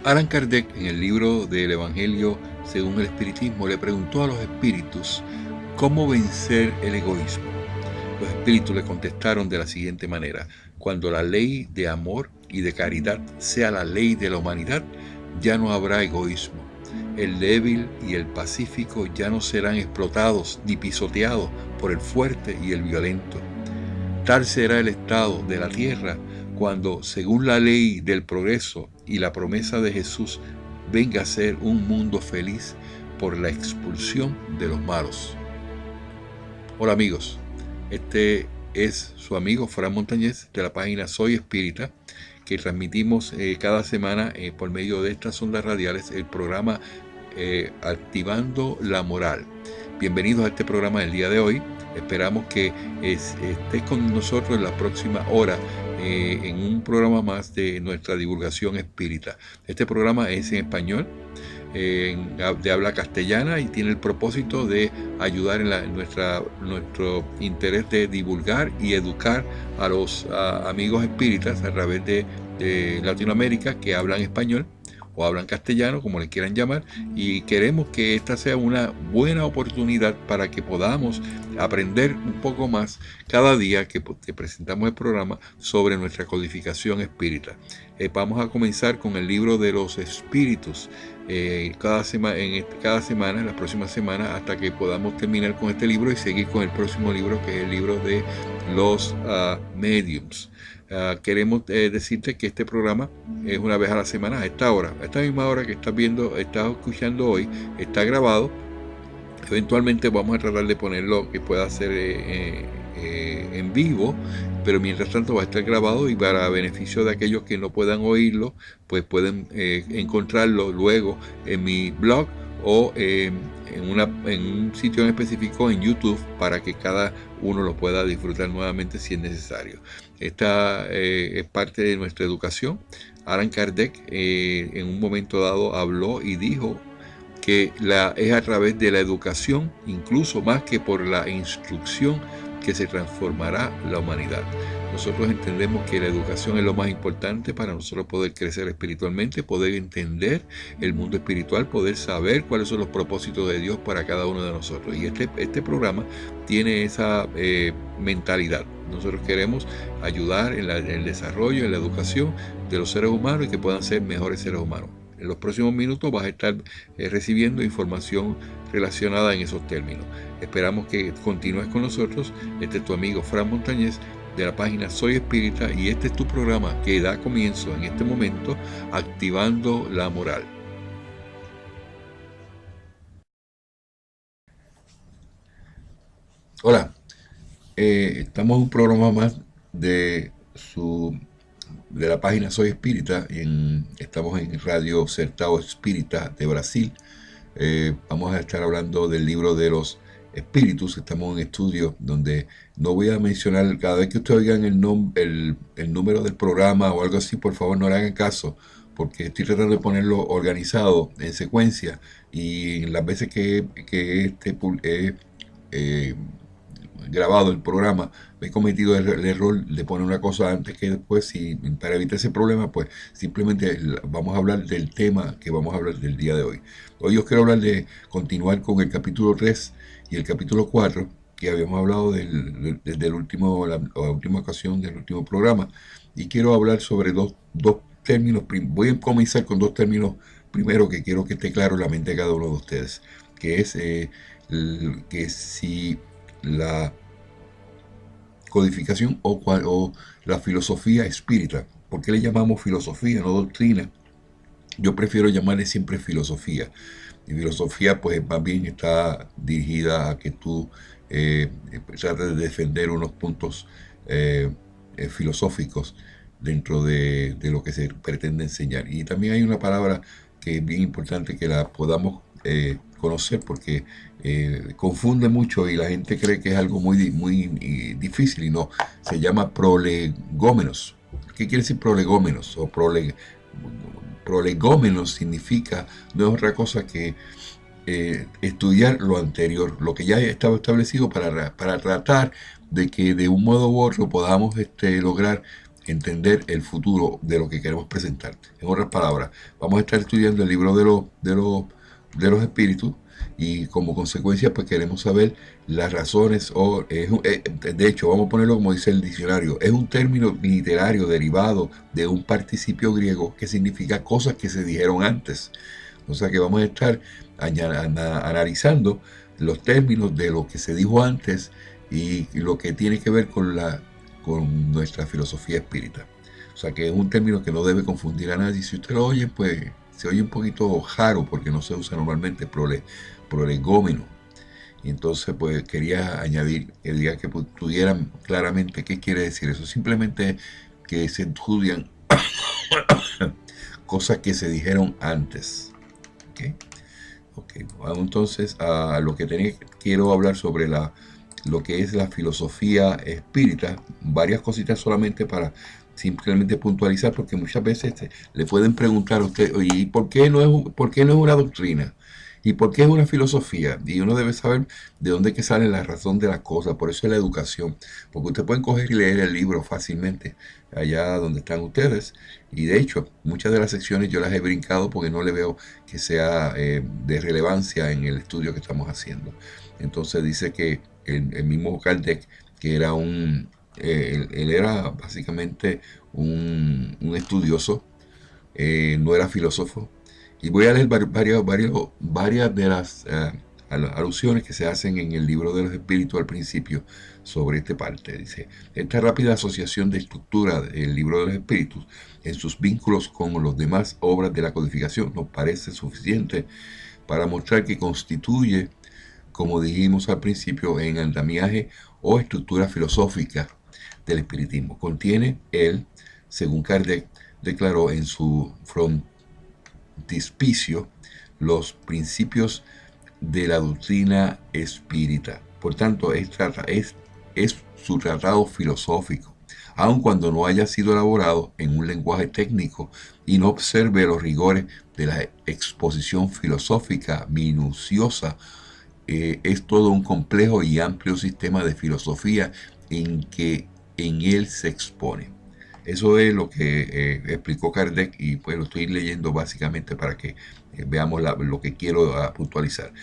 Allan Kardec, en el libro del Evangelio según el Espiritismo, le preguntó a los espíritus cómo vencer el egoísmo. Los espíritus le contestaron de la siguiente manera: cuando la ley de amor y de caridad sea la ley de la humanidad, ya no habrá egoísmo. El débil y el pacífico ya no serán explotados ni pisoteados por el fuerte y el violento. Tal será el estado de la tierra cuando, según la ley del progreso y la promesa de Jesús, venga a ser un mundo feliz por la expulsión de los malos. Hola amigos, este es su amigo Fran Montañez de la página Soy Espírita, que transmitimos cada semana por medio de estas ondas radiales el programa Activando la Moral. Bienvenidos a este programa del día de hoy. Esperamos que estés con nosotros en la próxima hora en un programa más de nuestra divulgación espírita. Este programa es en español, de habla castellana, y tiene el propósito de ayudar en nuestro interés de divulgar y educar a los amigos espíritas a través de Latinoamérica que hablan español o hablan castellano, como le quieran llamar, y queremos que esta sea una buena oportunidad para que podamos aprender un poco más cada día que presentamos el programa sobre nuestra codificación espírita. Vamos a comenzar con el libro de los espíritus cada semana, en las próximas semanas, hasta que podamos terminar con este libro y seguir con el próximo libro, que es el libro de los mediums. Queremos decirte que este programa es una vez a la semana, a esta hora, a esta misma hora que estás escuchando hoy, está grabado. Eventualmente vamos a tratar de ponerlo que pueda ser en vivo, pero mientras tanto va a estar grabado, y para beneficio de aquellos que no puedan oírlo, pues pueden encontrarlo luego en mi blog o en un sitio en específico en YouTube, para que cada uno lo pueda disfrutar nuevamente si es necesario. Esta es parte de nuestra educación. Allan Kardec en un momento dado habló y dijo que es a través de la educación, incluso más que por la instrucción, que se transformará la humanidad. Nosotros entendemos que la educación es lo más importante para nosotros poder crecer espiritualmente, poder entender el mundo espiritual, poder saber cuáles son los propósitos de Dios para cada uno de nosotros. Y este programa tiene esa mentalidad. Nosotros queremos ayudar en el desarrollo, en la educación de los seres humanos, y que puedan ser mejores seres humanos. En los próximos minutos vas a estar recibiendo información relacionada en esos términos. Esperamos que continúes con nosotros. Este es tu amigo Fran Montañez de la página Soy Espírita, y este es tu programa que da comienzo en este momento, Activando la Moral. Hola, estamos en un programa más de la página Soy Espírita. Estamos en Radio Sertão Espírita de Brasil. Vamos a estar hablando del libro de los espíritus. Estamos en estudio donde no voy a mencionar, cada vez que ustedes oigan el número del programa o algo así, por favor no le hagan caso, porque estoy tratando de ponerlo organizado en secuencia, y las veces que grabado el programa he cometido el error de poner una cosa antes que después, y para evitar ese problema, pues simplemente vamos a hablar del tema que vamos a hablar del día de hoy. Hoy os quiero hablar de continuar con el capítulo 3 y el capítulo 4, que habíamos hablado desde la última ocasión del último programa, y quiero hablar sobre dos términos. Voy a comenzar con dos términos primero que quiero que esté claro en la mente de cada uno de ustedes, que es que si la codificación o la filosofía espírita. ¿Por qué le llamamos filosofía, no doctrina? Yo prefiero llamarle siempre filosofía. Y filosofía, pues más bien está dirigida a que tú trates de defender unos puntos filosóficos dentro de lo que se pretende enseñar. Y también hay una palabra que es bien importante que la podamos conocer, porque confunde mucho y la gente cree que es algo muy difícil, y no. Se llama prolegómenos. ¿Qué quiere decir prolegómenos? O prolegómenos significa, no es otra cosa que estudiar lo anterior, lo que ya estaba establecido, para tratar de que de un modo u otro podamos lograr entender el futuro de lo que queremos presentarte. En otras palabras, vamos a estar estudiando el libro de los espíritus y como consecuencia pues queremos saber las razones de hecho vamos a ponerlo como dice el diccionario, es un término literario derivado de un participio griego que significa cosas que se dijeron antes. O sea que vamos a estar analizando los términos de lo que se dijo antes y lo que tiene que ver con nuestra filosofía espírita. O sea que es un término que no debe confundir a nadie. Si usted lo oye, pues se oye un poquito raro porque no se usa normalmente prolegómeno. Y entonces pues quería añadir el día que tuvieran claramente qué quiere decir eso. Simplemente que se estudian cosas que se dijeron antes. ¿Okay? Okay. Vamos entonces a lo que quiero hablar sobre lo que es la filosofía espírita. Varias cositas solamente para simplemente puntualizar, porque muchas veces le pueden preguntar a usted, oye, ¿y por qué no es una doctrina? ¿Y por qué es una filosofía? Y uno debe saber de dónde que sale la razón de las cosas. Por eso es la educación. Porque ustedes pueden coger y leer el libro fácilmente allá donde están ustedes. Y de hecho, muchas de las secciones yo las he brincado porque no le veo que sea de relevancia en el estudio que estamos haciendo. Entonces dice que el mismo Kardec, que era él era básicamente un estudioso, no era filósofo. Y voy a leer varias de las alusiones que se hacen en el libro de los espíritus al principio sobre esta parte. Dice, esta rápida asociación de estructura del libro de los espíritus en sus vínculos con las demás obras de la codificación nos parece suficiente para mostrar que constituye, como dijimos al principio, en andamiaje o estructura filosófica del espiritismo. Contiene él, según Kardec declaró en su frontispicio, los principios de la doctrina espírita. Por tanto, es su tratado filosófico, aun cuando no haya sido elaborado en un lenguaje técnico y no observe los rigores de la exposición filosófica minuciosa. Es todo un complejo y amplio sistema de filosofía en que en él se expone. Eso es lo que explicó Kardec y pues lo estoy leyendo básicamente para que veamos lo que quiero puntualizar.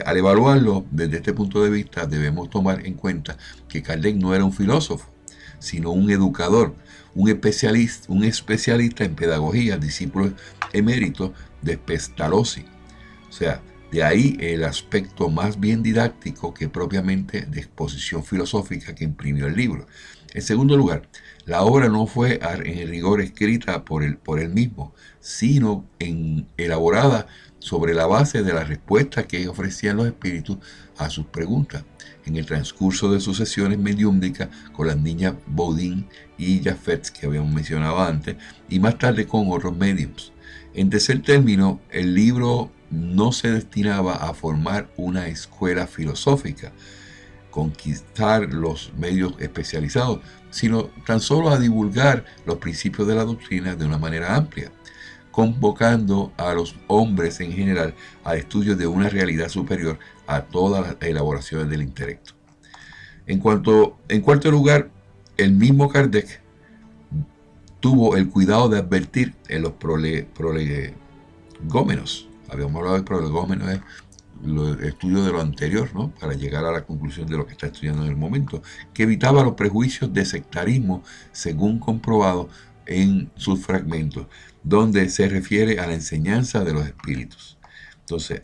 Al evaluarlo desde este punto de vista debemos tomar en cuenta que Kardec no era un filósofo, sino un educador, un especialista en pedagogía, discípulo emérito de Pestalozzi. O sea, de ahí el aspecto más bien didáctico que propiamente de exposición filosófica que imprimió el libro. En segundo lugar, la obra no fue en rigor escrita por él mismo, sino elaborada sobre la base de las respuestas que ofrecían los espíritus a sus preguntas en el transcurso de sus sesiones mediúmnicas con las niñas Baudin y Jaffet, que habíamos mencionado antes, y más tarde con otros mediums. En tercer término, el libro no se destinaba a formar una escuela filosófica, conquistar los medios especializados, sino tan solo a divulgar los principios de la doctrina de una manera amplia, convocando a los hombres en general al estudio de una realidad superior a todas las elaboraciones del intelecto. En cuarto lugar, el mismo Kardec tuvo el cuidado de advertir en los prolegómenos. Habíamos hablado de prolegómenos, el estudio de lo anterior, ¿no? Para llegar a la conclusión de lo que está estudiando en el momento, que evitaba los prejuicios de sectarismo, según comprobado en sus fragmentos, donde se refiere a la enseñanza de los espíritus. Entonces,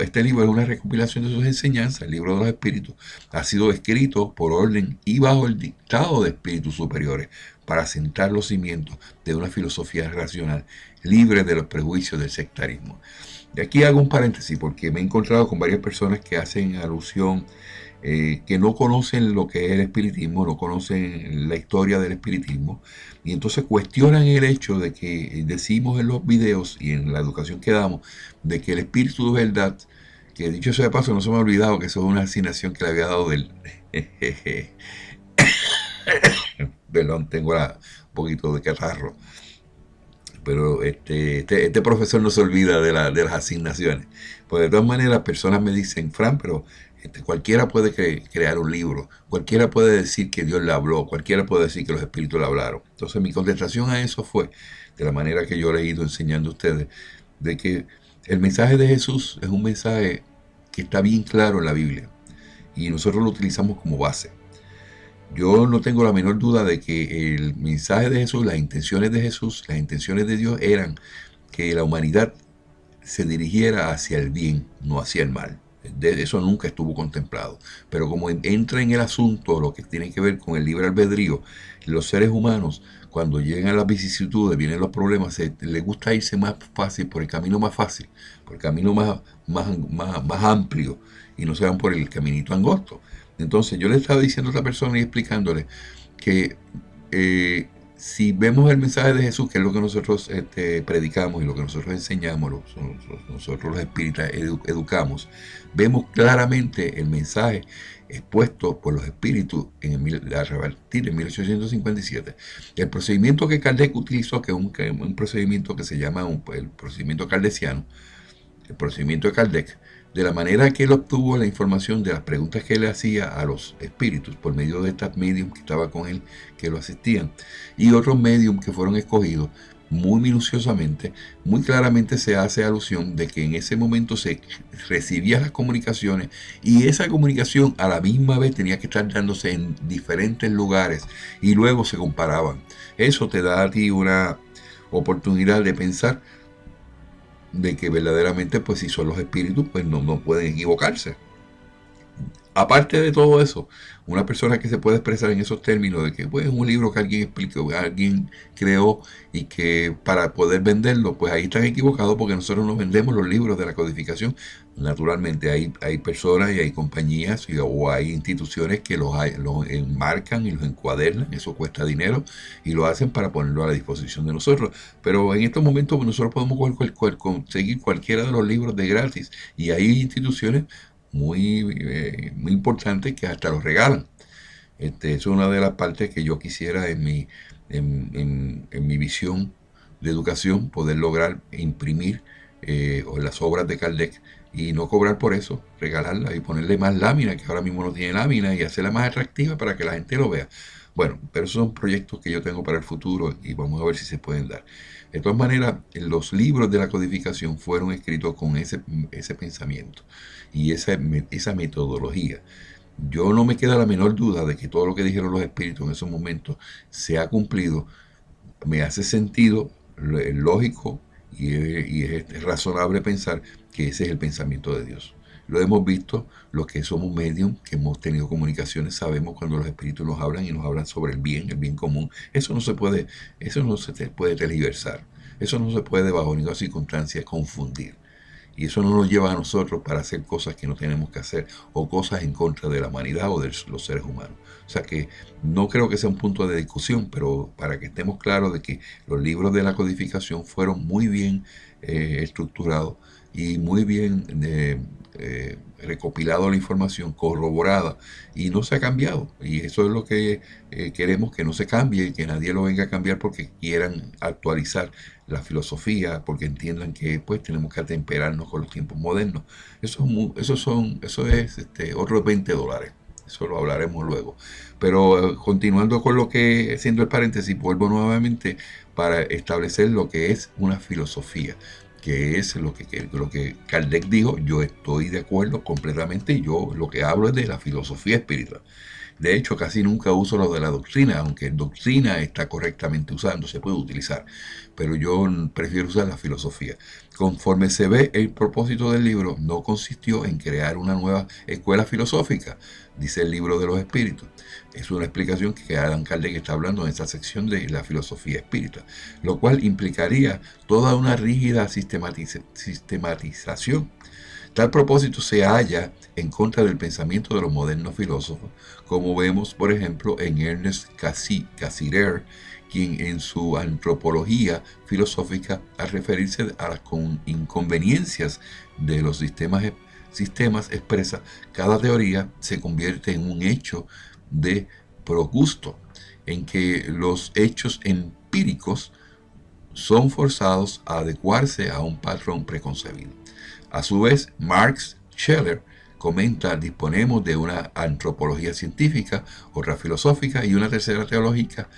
este libro es una recopilación de sus enseñanzas. El libro de los espíritus ha sido escrito por orden y bajo el dictado de espíritus superiores para sentar los cimientos de una filosofía racional libre de los prejuicios del sectarismo. De aquí hago un paréntesis porque me he encontrado con varias personas que hacen alusión, que no conocen lo que es el espiritismo, no conocen la historia del espiritismo, y entonces cuestionan el hecho de que decimos en los videos y en la educación que damos, de que el espíritu de verdad, que dicho sea de paso, no se me ha olvidado que eso es una asignación que le había dado del... Perdón, tengo un poquito de catarro. Pero este profesor no se olvida de las asignaciones. Pues de todas maneras, personas me dicen, Fran, pero Cualquiera puede crear un libro, cualquiera puede decir que Dios le habló, cualquiera puede decir que los espíritus le hablaron. Entonces mi contestación a eso fue, de la manera que yo le he ido enseñando a ustedes, de que el mensaje de Jesús es un mensaje que está bien claro en la Biblia y nosotros lo utilizamos como base. Yo no tengo la menor duda de que el mensaje de Jesús, las intenciones de Jesús, las intenciones de Dios eran que la humanidad se dirigiera hacia el bien, no hacia el mal. De eso nunca estuvo contemplado. Pero como entra en el asunto lo que tiene que ver con el libre albedrío, los seres humanos, cuando llegan a las vicisitudes, vienen los problemas, les gusta irse más fácil, por el camino más fácil, por el camino más amplio, y no se van por el caminito angosto. Entonces yo le estaba diciendo a esta persona y explicándole que si vemos el mensaje de Jesús, que es lo que nosotros predicamos y lo que nosotros enseñamos, nosotros los espíritas educamos, vemos claramente el mensaje expuesto por los espíritus a partir de 1857. El procedimiento que Kardec utilizó, que es un procedimiento que se llama el procedimiento kardeciano, el procedimiento de Kardec, de la manera que él obtuvo la información de las preguntas que él hacía a los espíritus por medio de estas mediums que estaban con él, que lo asistían, y otros mediums que fueron escogidos muy minuciosamente, muy claramente se hace alusión de que en ese momento se recibían las comunicaciones y esa comunicación a la misma vez tenía que estar dándose en diferentes lugares y luego se comparaban. Eso te da a ti una oportunidad de pensar de que verdaderamente, pues si son los espíritus, pues no pueden equivocarse. Aparte de todo eso, una persona que se puede expresar en esos términos de que pues, es un libro que alguien explicó, alguien creó y que para poder venderlo, pues ahí están equivocados porque nosotros no vendemos los libros de la codificación. Naturalmente hay personas y hay compañías o hay instituciones que los enmarcan y los encuadernan, eso cuesta dinero y lo hacen para ponerlo a la disposición de nosotros. Pero en estos momentos nosotros podemos conseguir cualquiera de los libros de gratis y hay instituciones muy importante que hasta los regalan. Es una de las partes que yo quisiera en mi visión de educación, poder lograr imprimir las obras de Kardec y no cobrar por eso, regalarla y ponerle más lámina, que ahora mismo no tiene lámina, y hacerla más atractiva para que la gente lo vea. Bueno, pero esos son proyectos que yo tengo para el futuro y vamos a ver si se pueden dar. De todas maneras, los libros de la codificación fueron escritos con ese pensamiento y esa metodología. Yo no me queda la menor duda de que todo lo que dijeron los espíritus en esos momentos se ha cumplido. Me hace sentido, es lógico y es razonable pensar que ese es el pensamiento de Dios. Lo hemos visto, los que somos medium, que hemos tenido comunicaciones, sabemos cuando los espíritus nos hablan y nos hablan sobre el bien común. Eso no se puede tergiversar. Eso no se puede bajo ninguna circunstancia confundir. Y eso no nos lleva a nosotros para hacer cosas que no tenemos que hacer o cosas en contra de la humanidad o de los seres humanos. O sea que no creo que sea un punto de discusión, pero para que estemos claros de que los libros de la codificación fueron muy bien estructurados y muy bien recopilado la información, corroborada, y no se ha cambiado. Y eso es lo que queremos, que no se cambie y que nadie lo venga a cambiar porque quieran actualizar la filosofía, porque entiendan que pues tenemos que atemperarnos con los tiempos modernos. Eso es otros $20. Eso lo hablaremos luego. Pero continuando con lo que, haciendo el paréntesis, vuelvo nuevamente para establecer lo que es una filosofía, que es lo que Kardec dijo. Yo estoy de acuerdo completamente y yo lo que hablo es de la filosofía espiritual. De hecho, casi nunca uso lo de la doctrina, aunque doctrina está correctamente usando, se puede utilizar, pero yo prefiero usar la filosofía. Conforme se ve, el propósito del libro no consistió en crear una nueva escuela filosófica, dice el libro de los espíritus. Es una explicación que Allan Kardec está hablando en esta sección de la filosofía espírita, lo cual implicaría toda una rígida sistematización. Tal propósito se halla en contra del pensamiento de los modernos filósofos, como vemos, por ejemplo, en Ernest Cassirer, quien en su antropología filosófica, al referirse a las inconveniencias de los sistemas expresa, cada teoría se convierte en un hecho de progusto, en que los hechos empíricos son forzados a adecuarse a un patrón preconcebido. A su vez, Marx Scheler comenta, disponemos de una antropología científica, otra filosófica y una tercera teológica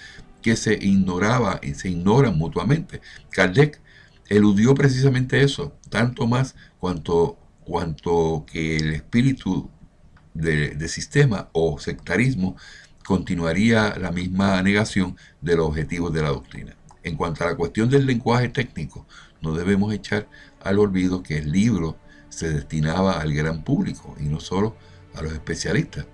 que se ignoran mutuamente. Kardec eludió precisamente eso, tanto más cuanto que el espíritu de sistema o sectarismo continuaría la misma negación de los objetivos de la doctrina. En cuanto a la cuestión del lenguaje técnico, no debemos echar al olvido que el libro se destinaba al gran público y no solo a los especialistas.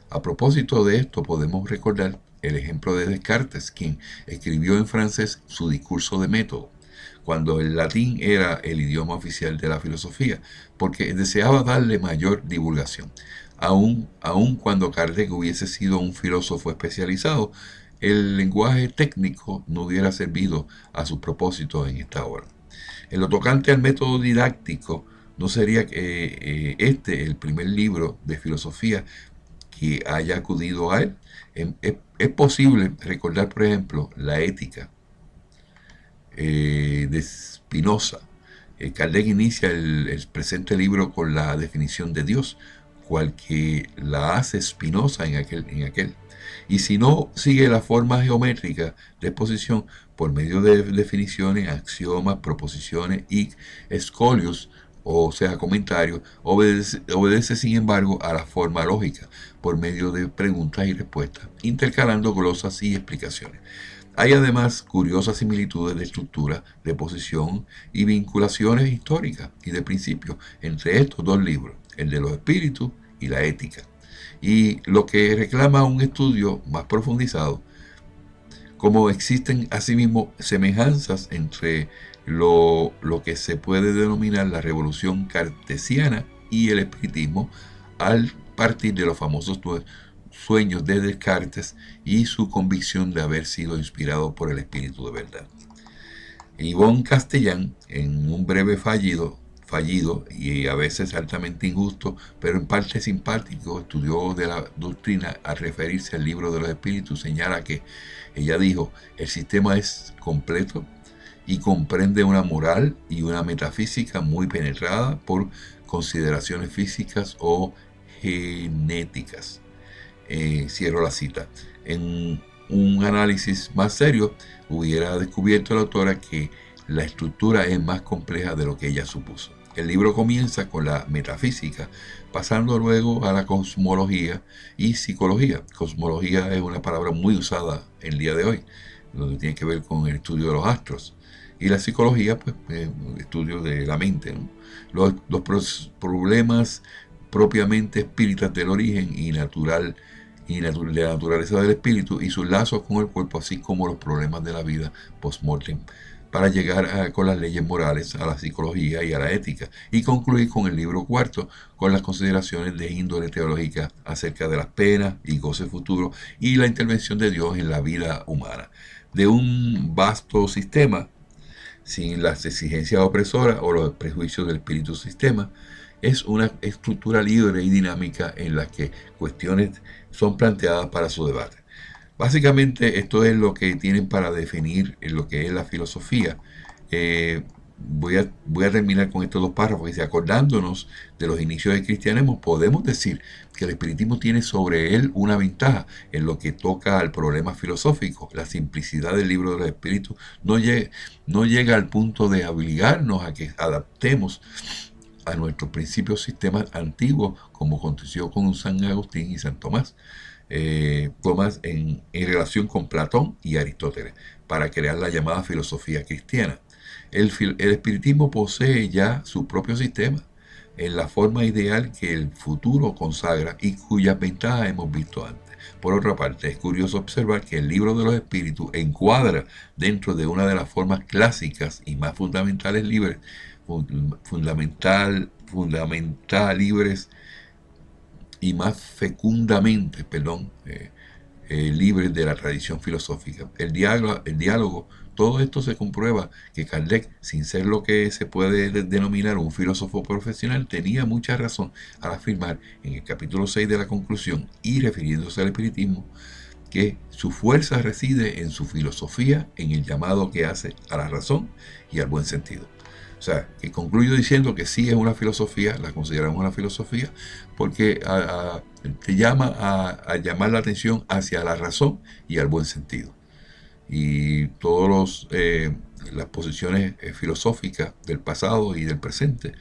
A propósito de esto, podemos recordar el ejemplo de Descartes, quien escribió en francés su discurso de método, cuando el latín era el idioma oficial de la filosofía, porque deseaba darle mayor divulgación. Aun cuando Kardec hubiese sido un filósofo especializado, el lenguaje técnico no hubiera servido a sus propósitos en esta obra. En lo tocante al método didáctico, no sería el primer libro de filosofía que haya acudido a él. Es posible recordar, por ejemplo, la Ética de Spinoza. Kardec inicia el presente libro con la definición de Dios, cual que la hace Spinoza en aquel. Y si no sigue la forma geométrica de exposición por medio de definiciones, axiomas, proposiciones y escolios, o sea, comentarios, obedece sin embargo a la forma lógica por medio de preguntas y respuestas, intercalando glosas y explicaciones. Hay además curiosas similitudes de estructura, de posición y vinculaciones históricas y de principios entre estos dos libros, el de los espíritus y la ética, y lo que reclama un estudio más profundizado. Como existen asimismo semejanzas entre lo que se puede denominar la revolución cartesiana y el espiritismo, al partir de los famosos sueños de Descartes y su convicción de haber sido inspirado por el espíritu de verdad. Yvonne Castellán, en un breve fallido y a veces altamente injusto, pero en parte simpático estudio de la doctrina, al referirse al libro de los espíritus, señala que ella dijo: el sistema es completo y comprende una moral y una metafísica muy penetrada por consideraciones físicas o genéticas. Cierro la cita. En un análisis más serio, hubiera descubierto la autora que la estructura es más compleja de lo que ella supuso. El libro comienza con la metafísica, pasando luego a la cosmología y psicología. Cosmología es una palabra muy usada el día de hoy, donde tiene que ver con el estudio de los astros. Y la psicología, pues, el estudio de la mente, ¿no? Los problemas propiamente espíritas del origen y natural de la naturaleza del espíritu y sus lazos con el cuerpo, así como los problemas de la vida post-mortem, para llegar con las leyes morales a la psicología y a la ética, y concluir con el libro cuarto con las consideraciones de índole teológica acerca de las penas y goce futuro y la intervención de Dios en la vida humana. De un vasto sistema, sin las exigencias opresoras o los prejuicios del espíritu sistema, es una estructura libre y dinámica en la que cuestiones son planteadas para su debate. Básicamente esto es lo que tienen para definir lo que es la filosofía. Voy a terminar con estos dos párrafos. Dice: acordándonos de los inicios del cristianismo, podemos decir que el espiritismo tiene sobre él una ventaja en lo que toca al problema filosófico. La simplicidad del libro de los espíritus no llega al punto de obligarnos a que adaptemos a nuestros principios sistemas antiguos, como aconteció con San Agustín y San Tomás. Tomás en relación con Platón y Aristóteles, para crear la llamada filosofía cristiana. El espiritismo posee ya su propio sistema, en la forma ideal que el futuro consagra y cuyas ventajas hemos visto antes. Por otra parte, es curioso observar que el libro de los espíritus encuadra dentro de una de las formas clásicas y más fundamentales libres y más fecundamente, libres de la tradición filosófica. El diálogo, todo esto se comprueba que Kardec, sin ser lo que se puede denominar un filósofo profesional, tenía mucha razón al afirmar en el capítulo 6 de la conclusión, y refiriéndose al espiritismo, que su fuerza reside en su filosofía, en el llamado que hace a la razón y al buen sentido. O sea, que concluyo diciendo que sí es una filosofía, la consideramos una filosofía, porque te llama a llamar la atención hacia la razón y al buen sentido. Y todas las posiciones filosóficas del pasado y del presente,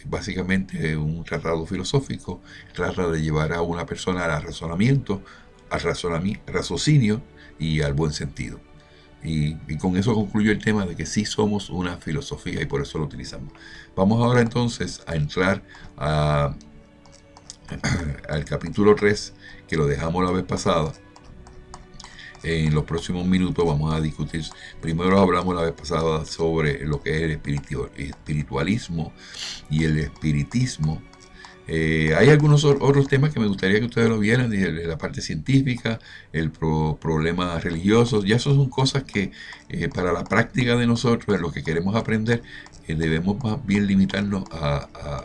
básicamente un tratado filosófico trata de llevar a una persona al razonamiento, al raciocinio y al buen sentido. Y con eso concluyo el tema de que sí somos una filosofía y por eso lo utilizamos. Vamos ahora entonces a entrar al capítulo 3, que lo dejamos la vez pasada. En los próximos minutos vamos a discutir. Primero hablamos la vez pasada sobre lo que es el espiritualismo y el espiritismo. Hay algunos otros temas que me gustaría que ustedes lo vieran, de la parte científica, el problema religioso. Ya eso son cosas que para la práctica de nosotros, en lo que queremos aprender, debemos más bien limitarnos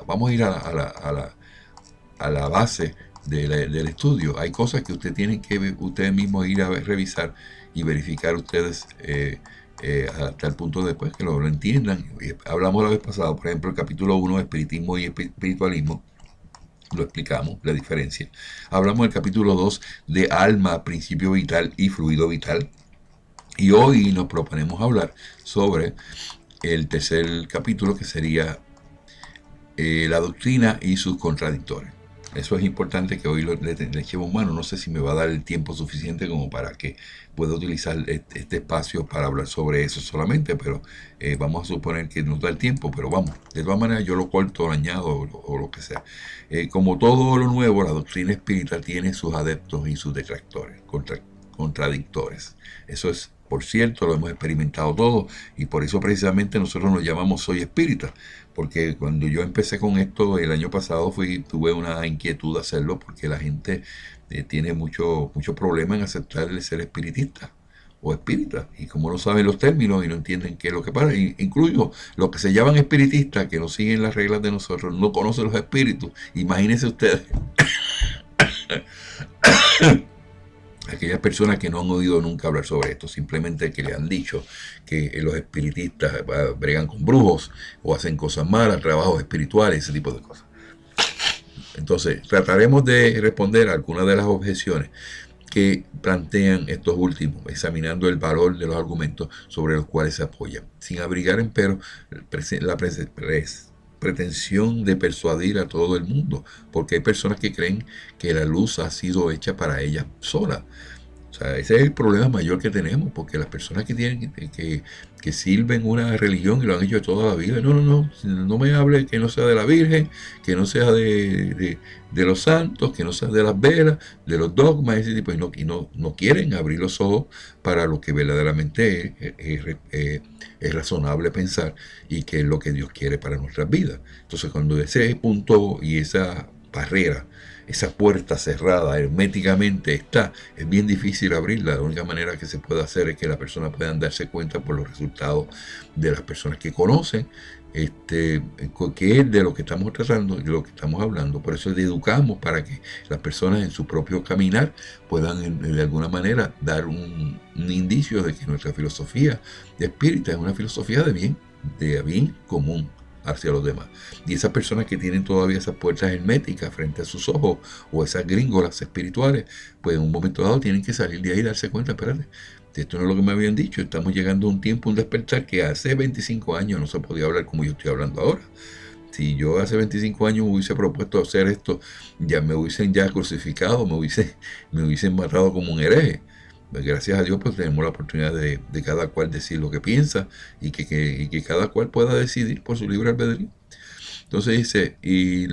vamos a ir a la base del estudio. Hay cosas que ustedes tienen que ustedes mismos ir a revisar y verificar ustedes hasta el punto después que lo entiendan. Hablamos la vez pasada, por ejemplo, el capítulo 1, espiritismo y espiritualismo. Lo explicamos, la diferencia. Hablamos del capítulo 2 de alma, principio vital y fluido vital. Y hoy nos proponemos hablar sobre el tercer capítulo, que sería la doctrina y sus contradictores. Eso es importante que hoy le echemos mano. No sé si me va a dar el tiempo suficiente como para que pueda utilizar este espacio para hablar sobre eso solamente, pero vamos a suponer que nos da el tiempo, pero vamos, de todas maneras yo lo corto, lo añado o lo que sea. Como todo lo nuevo, la doctrina espírita tiene sus adeptos y sus detractores, contradictores. Eso es, por cierto, lo hemos experimentado todo, y por eso precisamente nosotros nos llamamos Soy Espírita, porque cuando yo empecé con esto el año pasado tuve una inquietud de hacerlo, porque la gente tiene mucho problema en aceptar el ser espiritista o espírita, y como no saben los términos y no entienden qué es lo que pasa, incluso los que se llaman espiritistas, que no siguen las reglas de nosotros, no conocen los espíritus. Imagínense ustedes aquellas personas que no han oído nunca hablar sobre esto, simplemente que le han dicho que los espiritistas bregan con brujos o hacen cosas malas, trabajos espirituales, ese tipo de cosas. Entonces, trataremos de responder a algunas de las objeciones que plantean estos últimos, examinando el valor de los argumentos sobre los cuales se apoyan, sin abrigar, empero, la pretensión de persuadir a todo el mundo, porque hay personas que creen que la luz ha sido hecha para ellas solas. O sea, ese es el problema mayor que tenemos, porque las personas que tienen que sirven una religión y lo han hecho toda la vida, no me hable que no sea de la Virgen, que no sea de los santos, que no sea de las velas, de los dogmas, ese tipo, y no quieren abrir los ojos para lo que verdaderamente es razonable pensar y que es lo que Dios quiere para nuestras vidas. Entonces, cuando ese punto y esa barrera, esa puerta cerrada herméticamente es bien difícil abrirla. La única manera que se puede hacer es que la persona pueda darse cuenta por los resultados de las personas que conocen que es de lo que estamos tratando, de lo que estamos hablando. Por eso educamos para que las personas en su propio caminar puedan de alguna manera dar un indicio de que nuestra filosofía de espírita es una filosofía de bien común hacia los demás. Y esas personas que tienen todavía esas puertas herméticas frente a sus ojos, o esas gringolas espirituales, pues en un momento dado tienen que salir de ahí y darse cuenta, espérate, esto no es lo que me habían dicho, estamos llegando a un tiempo, un despertar que hace 25 años no se podía hablar como yo estoy hablando ahora. Si yo hace 25 años me hubiese propuesto hacer esto, ya me hubiesen crucificado, me hubiesen matado como un hereje. Gracias a Dios pues tenemos la oportunidad de cada cual decir lo que piensa y que cada cual pueda decidir por su libre albedrío. Entonces dice, y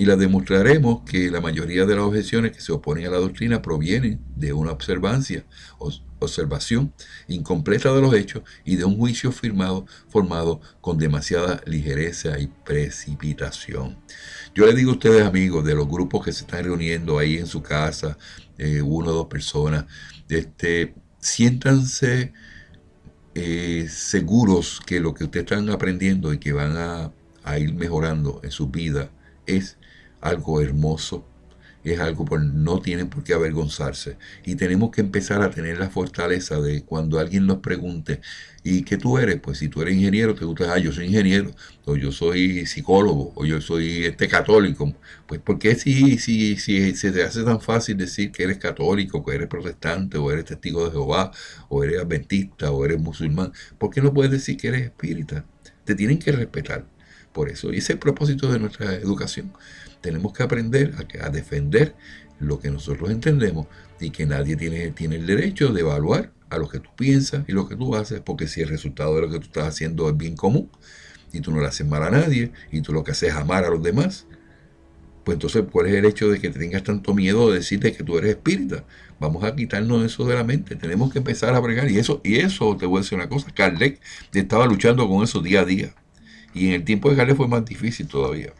la demostraremos que la mayoría de las objeciones que se oponen a la doctrina provienen de una observación incompleta de los hechos y de un juicio formado con demasiada ligereza y precipitación. Yo les digo a ustedes, amigos, de los grupos que se están reuniendo ahí en su casa, 1 o 2 personas, siéntanse seguros que lo que ustedes están aprendiendo y que van a ir mejorando en su vida es algo hermoso, es algo por no tienen por qué avergonzarse. Y tenemos que empezar a tener la fortaleza de cuando alguien nos pregunte, ¿y qué tú eres? Pues si tú eres ingeniero, te gusta, yo soy ingeniero, o yo soy psicólogo, o yo soy católico. Pues ¿por qué si se te hace tan fácil decir que eres católico, que eres protestante, o eres testigo de Jehová, o eres adventista, o eres musulmán? ¿Por qué no puedes decir que eres espírita? Te tienen que respetar. Por eso, y ese es el propósito de nuestra educación. Tenemos que aprender a defender lo que nosotros entendemos y que nadie tiene el derecho de evaluar a lo que tú piensas y lo que tú haces, porque si el resultado de lo que tú estás haciendo es bien común y tú no le haces mal a nadie y tú lo que haces es amar a los demás, pues entonces, ¿cuál es el hecho de que te tengas tanto miedo de decirte que tú eres espírita? Vamos a quitarnos eso de la mente. Tenemos que empezar a bregar. Y eso te voy a decir una cosa. Kardec estaba luchando con eso día a día. Y en el tiempo de Kardec fue más difícil todavía.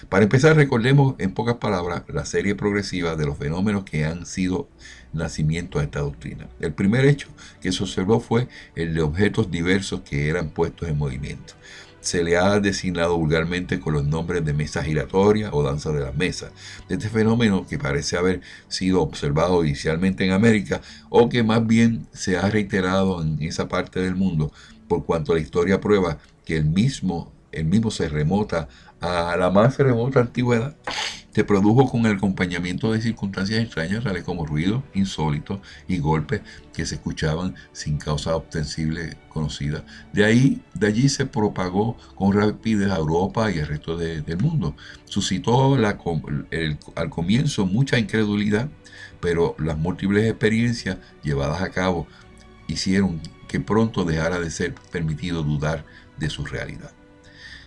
Para empezar, recordemos en pocas palabras la serie progresiva de los fenómenos que han sido nacimiento a esta doctrina. El primer hecho que se observó fue el de objetos diversos que eran puestos en movimiento. Se le ha designado vulgarmente con los nombres de mesa giratoria o danza de las mesas. Este fenómeno, que parece haber sido observado inicialmente en América, o que más bien se ha reiterado en esa parte del mundo, por cuanto la historia prueba que el mismo se remota a la más remota antigüedad, se produjo con el acompañamiento de circunstancias extrañas, tales como ruidos insólitos y golpes que se escuchaban sin causa ostensible conocida. De allí se propagó con rapidez a Europa y al resto del mundo. Suscitó al comienzo mucha incredulidad, pero las múltiples experiencias llevadas a cabo hicieron que pronto dejara de ser permitido dudar de su realidad.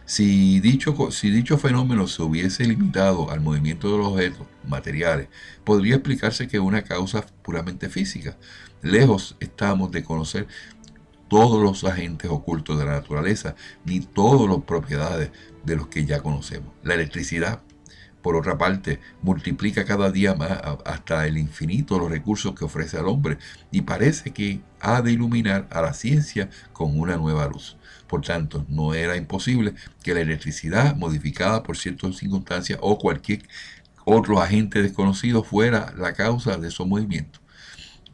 Si dicho fenómeno se hubiese limitado al movimiento de los objetos materiales, podría explicarse que una causa puramente física. Lejos estamos de conocer todos los agentes ocultos de la naturaleza, ni todas las propiedades de los que ya conocemos. La electricidad, por otra parte, multiplica cada día más hasta el infinito los recursos que ofrece al hombre y parece que ha de iluminar a la ciencia con una nueva luz. Por tanto, no era imposible que la electricidad, modificada por ciertas circunstancias o cualquier otro agente desconocido, fuera la causa de esos movimientos.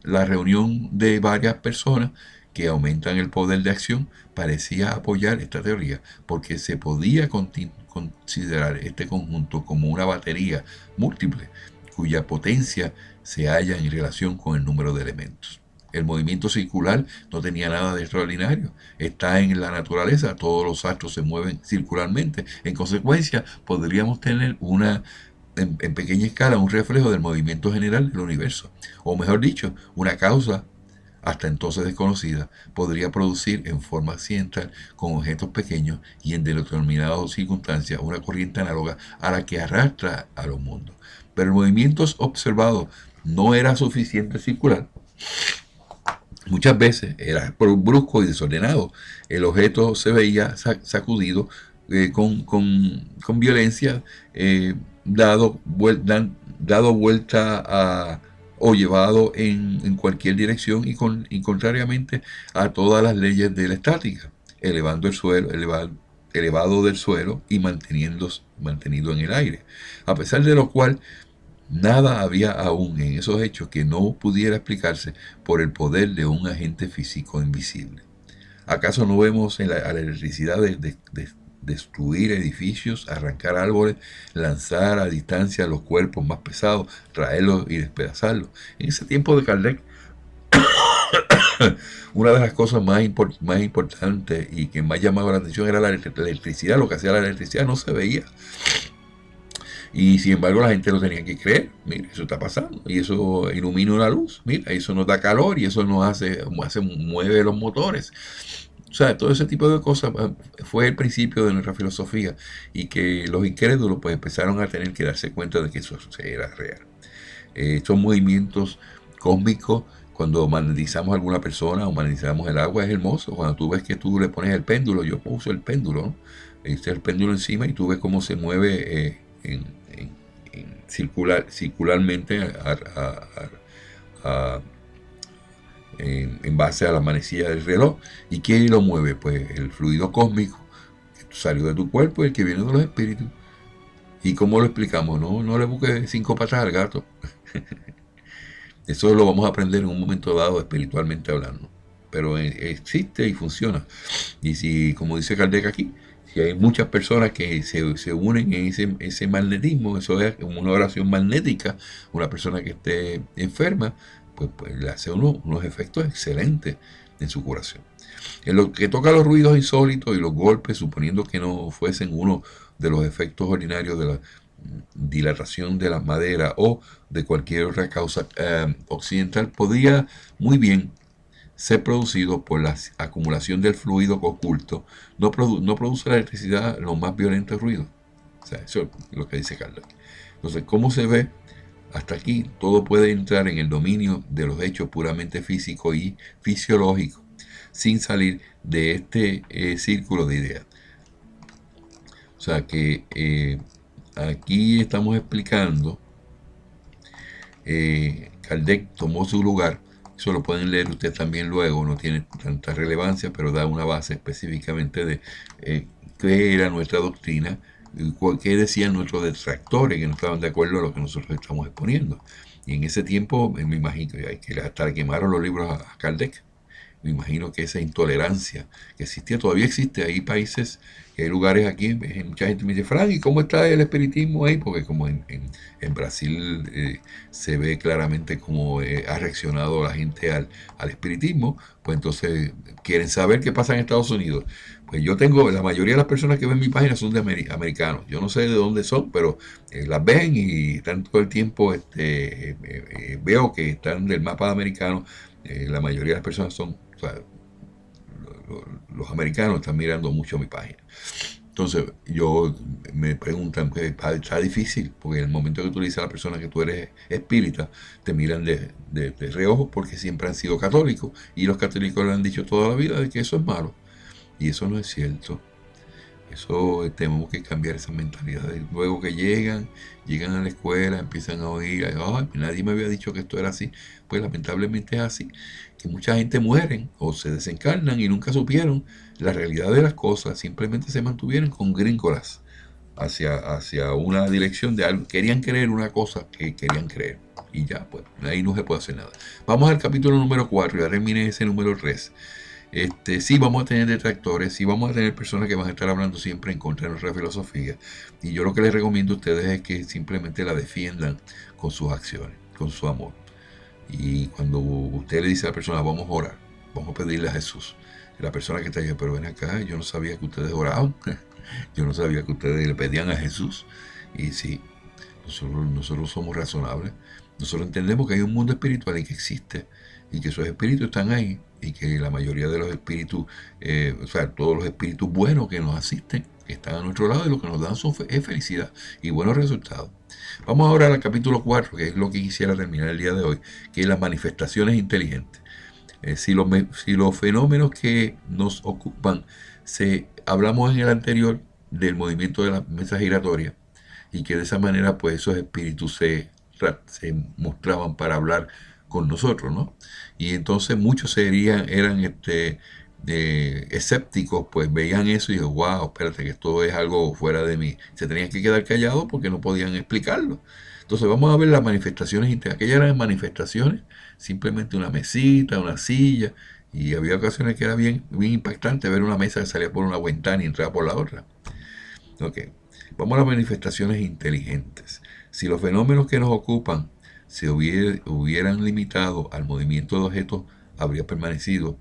La reunión de varias personas que aumentan el poder de acción parecía apoyar esta teoría, porque se podía considerar este conjunto como una batería múltiple, cuya potencia se halla en relación con el número de elementos. El movimiento circular no tenía nada de extraordinario. Está en la naturaleza, todos los astros se mueven circularmente. En consecuencia, podríamos tener en pequeña escala un reflejo del movimiento general del universo. O mejor dicho, una causa, hasta entonces desconocida, podría producir en forma accidental con objetos pequeños y en determinadas circunstancias una corriente análoga a la que arrastra a los mundos. Pero el movimiento observado no era suficiente circular. Muchas veces era brusco y desordenado. El objeto se veía sacudido con violencia, dado vuelta o llevado en cualquier dirección y contrariamente a todas las leyes de la estática, elevado del suelo y mantenido en el aire. A pesar de lo cual, nada había aún en esos hechos que no pudiera explicarse por el poder de un agente físico invisible. ¿Acaso no vemos a la electricidad de destruir edificios, arrancar árboles, lanzar a distancia los cuerpos más pesados, traerlos y despedazarlos? En ese tiempo de Kardec, una de las cosas más importantes y que más llamaba la atención era la electricidad. Lo que hacía la electricidad no se veía. Y sin embargo la gente lo tenía que creer. Mira, eso está pasando. Y eso ilumina una luz. Mira, eso nos da calor y eso nos mueve los motores. O sea, todo ese tipo de cosas fue el principio de nuestra filosofía. Y que los incrédulos pues empezaron a tener que darse cuenta de que eso era real. Estos movimientos cósmicos, cuando magnetizamos a alguna persona o magnetizamos el agua, es hermoso. Cuando tú ves que tú le pones el péndulo, yo uso el péndulo, ¿no? El péndulo encima y tú ves cómo se mueve circularmente en base a la manecilla del reloj. ¿Y quién lo mueve? Pues el fluido cósmico que salió de tu cuerpo y el que viene de los espíritus. ¿Y cómo lo explicamos? No le busque 5 patas al gato. Eso lo vamos a aprender en un momento dado espiritualmente hablando. Pero existe y funciona. Y si, como dice Kardec aquí, si hay muchas personas que se unen en ese magnetismo, eso es una oración magnética, una persona que esté enferma, pues le hace unos efectos excelentes en su curación. En lo que toca a los ruidos insólitos y los golpes, suponiendo que no fuesen uno de los efectos ordinarios de la dilatación de la madera o de cualquier otra causa occidental, podría muy bien ser producido por la acumulación del fluido oculto. No produce la electricidad los más violentos ruidos. O sea, eso es lo que dice Kardec. Entonces, ¿cómo se ve? Hasta aquí todo puede entrar en el dominio de los hechos puramente físicos y fisiológicos, sin salir de este círculo de ideas. O sea que aquí estamos explicando, Kardec tomó su lugar. Eso lo pueden leer ustedes también luego, no tiene tanta relevancia, pero da una base específicamente de qué era nuestra doctrina, qué decían nuestros detractores que no estaban de acuerdo a lo que nosotros estamos exponiendo. Y en ese tiempo, me imagino que hasta quemaron los libros a Kardec. Me imagino que esa intolerancia que existía todavía existe. Hay países, hay lugares aquí, mucha gente me dice, Frank, ¿y cómo está el espiritismo ahí? Porque como en Brasil se ve claramente cómo ha reaccionado la gente al espiritismo, pues entonces quieren saber qué pasa en Estados Unidos. Pues yo tengo, la mayoría de las personas que ven mi página son de americanos. Yo no sé de dónde son, pero las ven y están todo el tiempo, veo que están del mapa de americanos. La mayoría de las personas son, o sea, los americanos están mirando mucho mi página. Entonces, me preguntan, pues, está difícil, porque en el momento que tú le dices a la persona que tú eres espírita, te miran de reojo porque siempre han sido católicos, y los católicos le han dicho toda la vida de que eso es malo, y eso no es cierto. Eso tenemos que cambiar esa mentalidad. Luego que llegan a la escuela, empiezan a oír, ay, nadie me había dicho que esto era así. Pues lamentablemente es así, que mucha gente mueren o se desencarnan y nunca supieron la realidad de las cosas, simplemente se mantuvieron con gringolas hacia una dirección de algo. Querían creer una cosa que querían creer. Y ya, pues, ahí no se puede hacer nada. Vamos al capítulo número 4, ya terminé ese número 3. Sí vamos a tener detractores, sí vamos a tener personas que van a estar hablando siempre en contra de nuestra filosofía. Y yo lo que les recomiendo a ustedes es que simplemente la defiendan con sus acciones, con su amor. Y cuando usted le dice a la persona, vamos a orar, vamos a pedirle a Jesús, la persona que está allá, pero ven acá, yo no sabía que ustedes oraban, yo no sabía que ustedes le pedían a Jesús. Y sí, nosotros somos razonables, nosotros entendemos que hay un mundo espiritual y que existe, y que esos espíritus están ahí, y que la mayoría de los espíritus, o sea, todos los espíritus buenos que nos asisten, que están a nuestro lado, y lo que nos dan es felicidad y buenos resultados. Vamos ahora al capítulo 4, que es lo que quisiera terminar el día de hoy, que es las manifestaciones inteligentes. Si los fenómenos que nos ocupan, hablamos en el anterior del movimiento de la mesa giratoria, y que de esa manera pues esos espíritus se mostraban para hablar con nosotros, ¿no? Y entonces muchos eran escépticos, pues veían eso y dijeron, wow, espérate, que esto es algo fuera de mí. Se tenían que quedar callados porque no podían explicarlo. Entonces vamos a ver las manifestaciones. Aquellas eran manifestaciones, simplemente una mesita, una silla, y había ocasiones que era bien, bien impactante ver una mesa que salía por una ventana y entraba por la otra. Ok, vamos a las manifestaciones inteligentes. Si los fenómenos que nos ocupan se hubieran limitado al movimiento de objetos, habría permanecido,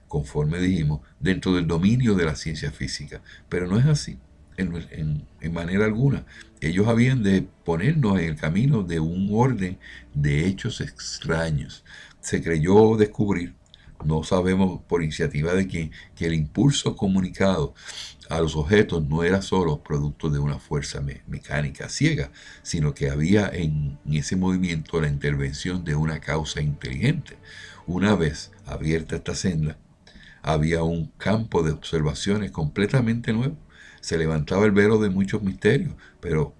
conforme dijimos, dentro del dominio de la ciencia física. Pero no es así, en manera alguna. Ellos habían de ponernos en el camino de un orden de hechos extraños. Se creyó descubrir, no sabemos por iniciativa de quién, que el impulso comunicado a los objetos no era solo producto de una fuerza mecánica ciega, sino que había en ese movimiento la intervención de una causa inteligente. Una vez abierta esta senda, había un campo de observaciones completamente nuevo. Se levantaba el velo de muchos misterios, pero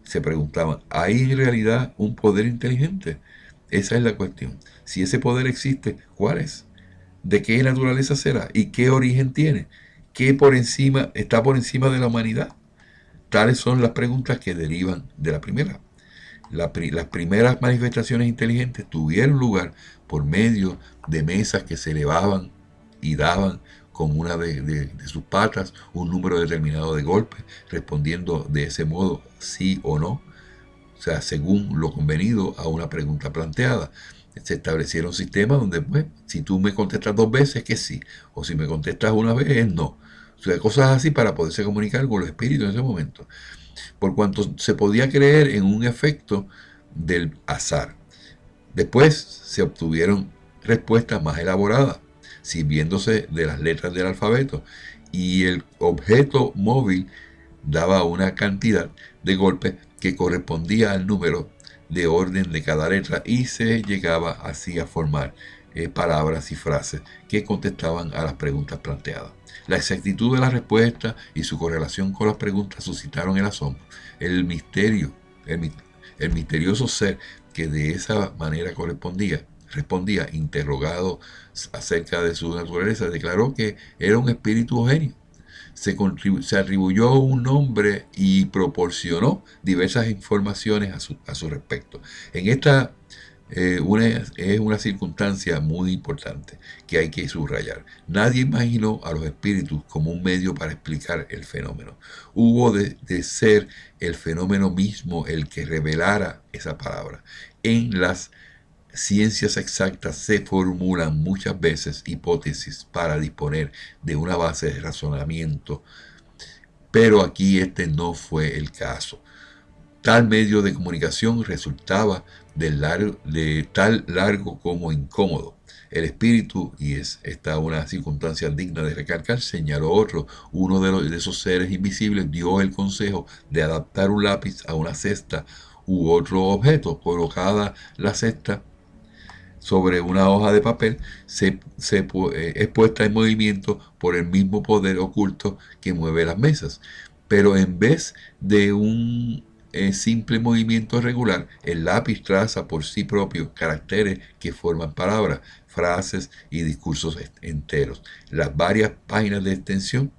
se preguntaban, ¿hay en realidad un poder inteligente? Esa es la cuestión. Si ese poder existe, ¿cuál es? ¿De qué naturaleza será? ¿Y qué origen tiene? ¿Qué está por encima de la humanidad? Tales son las preguntas que derivan de la primera. Las primeras manifestaciones inteligentes tuvieron lugar por medio de mesas que se elevaban y daban con una de sus patas un número determinado de golpes, respondiendo de ese modo sí o no, o sea, según lo convenido a una pregunta planteada. Se establecieron sistemas donde, pues, si tú me contestas 2 veces, que sí, o si me contestas una vez, es no. O sea, cosas así para poderse comunicar con los espíritus en ese momento. Por cuanto se podía creer en un efecto del azar. Después se obtuvieron respuestas más elaboradas, sirviéndose de las letras del alfabeto, y el objeto móvil daba una cantidad de golpes que correspondía al número de orden de cada letra, y se llegaba así a formar palabras y frases que contestaban a las preguntas planteadas. La exactitud de la respuesta y su correlación con las preguntas suscitaron el asombro. El misterioso ser que de esa manera respondía, interrogado acerca de su naturaleza, declaró que era un espíritu genio. Se atribuyó un nombre y proporcionó diversas informaciones a su respecto. En esta es una circunstancia muy importante que hay que subrayar. Nadie imaginó a los espíritus como un medio para explicar el fenómeno. Hubo de ser el fenómeno mismo el que revelara esa palabra. En las ciencias exactas se formulan muchas veces hipótesis para disponer de una base de razonamiento, pero aquí este no fue el caso. Tal medio de comunicación resultaba de tal largo como incómodo. El espíritu, y esta una circunstancia digna de recalcar, señaló otro, uno de esos seres invisibles dio el consejo de adaptar un lápiz a una cesta u otro objeto. Colocada la cesta sobre una hoja de papel, es puesta en movimiento por el mismo poder oculto que mueve las mesas. Pero en vez de un simple movimiento regular, el lápiz traza por sí propio caracteres que forman palabras, frases y discursos enteros. Las varias páginas de extensión,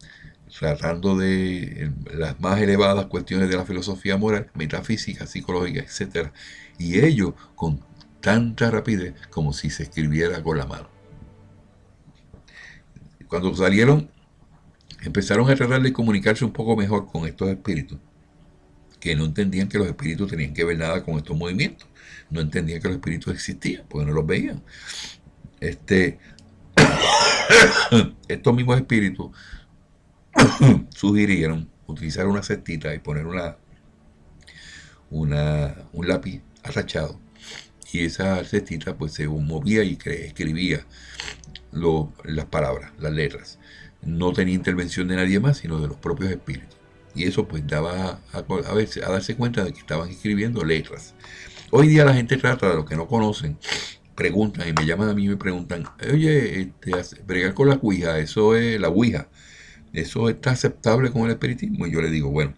tratando de las más elevadas cuestiones de la filosofía moral, metafísica, psicológica, etc. Y ello con tanta rapidez como si se escribiera con la mano. Cuando salieron, empezaron a tratar de comunicarse un poco mejor con estos espíritus, que no entendían que los espíritus tenían que ver nada con estos movimientos. No entendían que los espíritus existían, porque no los veían. Estos mismos espíritus sugirieron utilizar una cestita y poner un lápiz arrachado, y esa cestita pues se movía y escribía las palabras, las letras. No tenía intervención de nadie más, sino de los propios espíritus. Y eso pues daba a darse cuenta de que estaban escribiendo letras. Hoy día la gente trata, de los que no conocen, preguntan y me llaman a mí y me preguntan, oye, bregar con la ouija, eso es la ouija, ¿eso está aceptable con el espiritismo? Y yo le digo, bueno,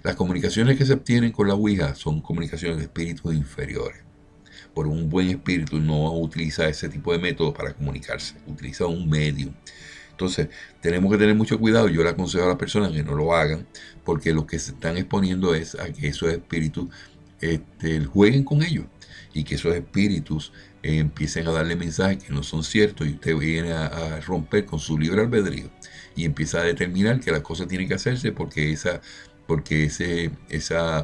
las comunicaciones que se obtienen con la ouija son comunicaciones de espíritus inferiores. Por un buen espíritu no utiliza ese tipo de método para comunicarse, utiliza un medio. Entonces, tenemos que tener mucho cuidado. Yo le aconsejo a las personas que no lo hagan, porque lo que se están exponiendo es a que esos espíritus jueguen con ellos, y que esos espíritus empiecen a darle mensajes que no son ciertos, y usted viene a romper con su libre albedrío y empieza a determinar que las cosas tienen que hacerse porque esa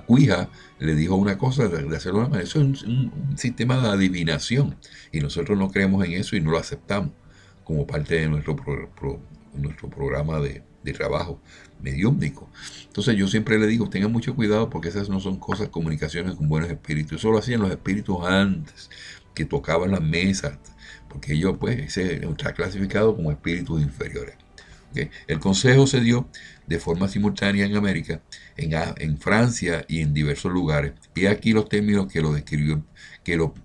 ouija le dijo una cosa de hacerlo de una manera. Eso es un sistema de adivinación, y nosotros no creemos en eso y no lo aceptamos como parte de nuestro programa de trabajo mediúmnico. Entonces yo siempre le digo, tengan mucho cuidado, porque esas no son comunicaciones con buenos espíritus. Eso lo hacían los espíritus antes, que tocaban las mesas, porque ellos pues está clasificado como espíritus inferiores. ¿Okay? El consejo se dio de forma simultánea en América, en Francia y en diversos lugares. Y aquí los términos que lo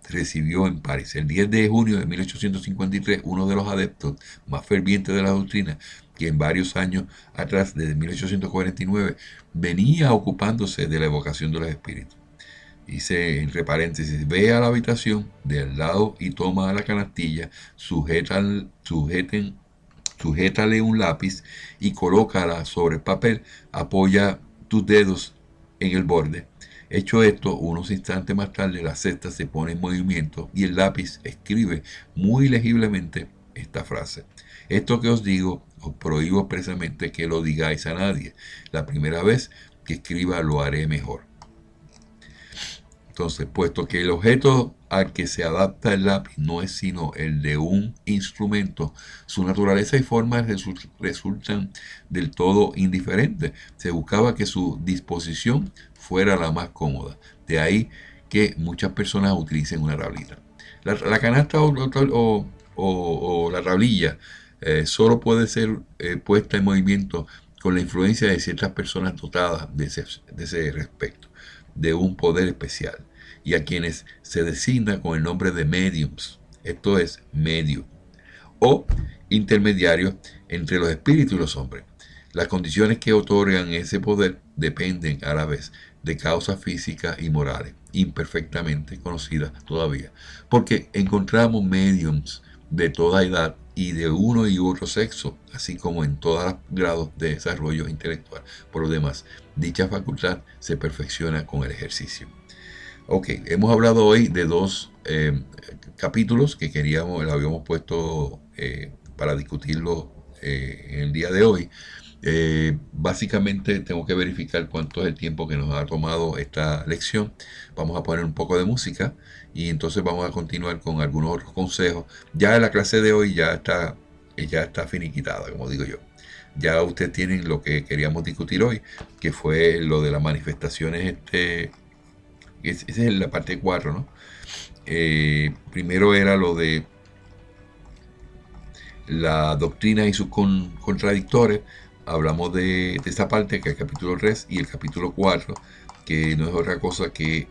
recibió en París. El 10 de junio de 1853, uno de los adeptos más fervientes de la doctrina, que en varios años atrás, desde 1849, venía ocupándose de la evocación de los espíritus. Dice, entre paréntesis, ve a la habitación de al lado y toma la canastilla, sujétale un lápiz y colócala sobre el papel, apoya tus dedos en el borde. Hecho esto, unos instantes más tarde la cesta se pone en movimiento y el lápiz escribe muy legiblemente esta frase: esto que os digo, os prohíbo expresamente que lo digáis a nadie. La primera vez que escriba lo haré mejor. Entonces, puesto que el objeto al que se adapta el lápiz no es sino el de un instrumento, su naturaleza y forma resultan del todo indiferentes. Se buscaba que su disposición fuera la más cómoda. De ahí que muchas personas utilicen una tablita. La canasta o la tablilla solo puede ser puesta en movimiento con la influencia de ciertas personas dotadas de ese respecto, de un poder especial, y a quienes se designa con el nombre de mediums, esto es, medio, o intermediarios entre los espíritus y los hombres. Las condiciones que otorgan ese poder dependen a la vez de causas físicas y morales, imperfectamente conocidas todavía, porque encontramos mediums de toda edad y de uno y otro sexo, así como en todos los grados de desarrollo intelectual. Por lo demás, dicha facultad se perfecciona con el ejercicio. Ok, hemos hablado hoy de dos capítulos que habíamos puesto para discutirlo en el día de hoy. Básicamente tengo que verificar cuánto es el tiempo que nos ha tomado esta lección. Vamos a poner un poco de música y entonces vamos a continuar con algunos otros consejos. Ya la clase de hoy ya está finiquitada, como digo yo. Ya ustedes tienen lo que queríamos discutir hoy, que fue lo de las manifestaciones. Esa es la parte 4, ¿no? Primero era lo de la doctrina y sus contradictores. Hablamos de esa parte, que es el capítulo 3 y el capítulo 4, que no es otra cosa que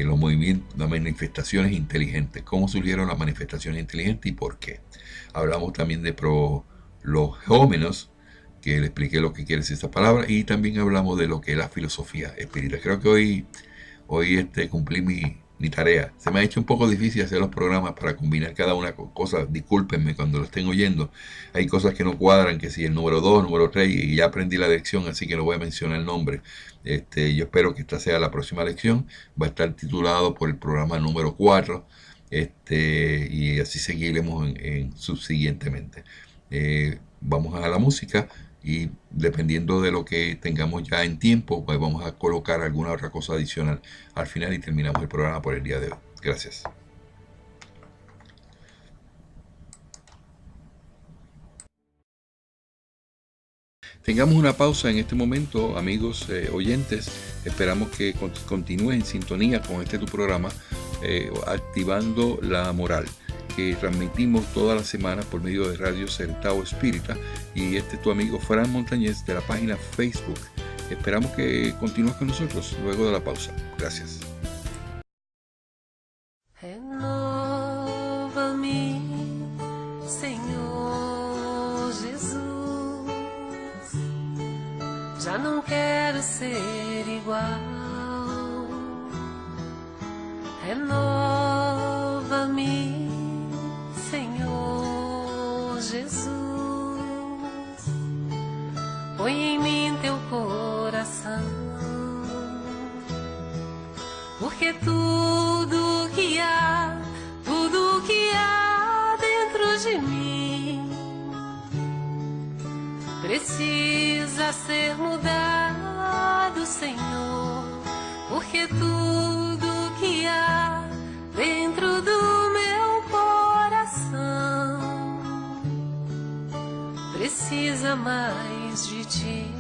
los movimientos, las manifestaciones inteligentes. ¿Cómo surgieron las manifestaciones inteligentes y por qué? Hablamos también de los geómenos, que le expliqué lo que quiere decir esa palabra, y también hablamos de lo que es la filosofía espiritual. Creo que hoy cumplí mi tarea. Se me ha hecho un poco difícil hacer los programas para combinar cada una cosa. Discúlpenme cuando lo estén oyendo. Hay cosas que no cuadran, que si el número 2, número 3, y ya aprendí la lección, así que no voy a mencionar el nombre. Yo espero que esta sea la próxima lección. Va a estar titulado por el programa número 4, y así seguiremos subsiguientemente. Vamos a la música. Y dependiendo de lo que tengamos ya en tiempo, pues vamos a colocar alguna otra cosa adicional al final y terminamos el programa por el día de hoy. Gracias. Tengamos una pausa en este momento, amigos oyentes. Esperamos que continúen en sintonía con tu programa, Activando la Moral, que transmitimos toda la semana por medio de Radio Centavo Espírita, y es tu amigo Fran Montañez de la página Facebook. Esperamos que continúes con nosotros luego de la pausa. Gracias. Renova-me, Senhor Jesus. Já não quero ser igual. Renova-me, Senhor Jesus, põe em mim teu coração, porque tudo que há dentro de mim precisa ser mudado, Senhor, porque tudo que há dentro do meu coração precisa mais de ti.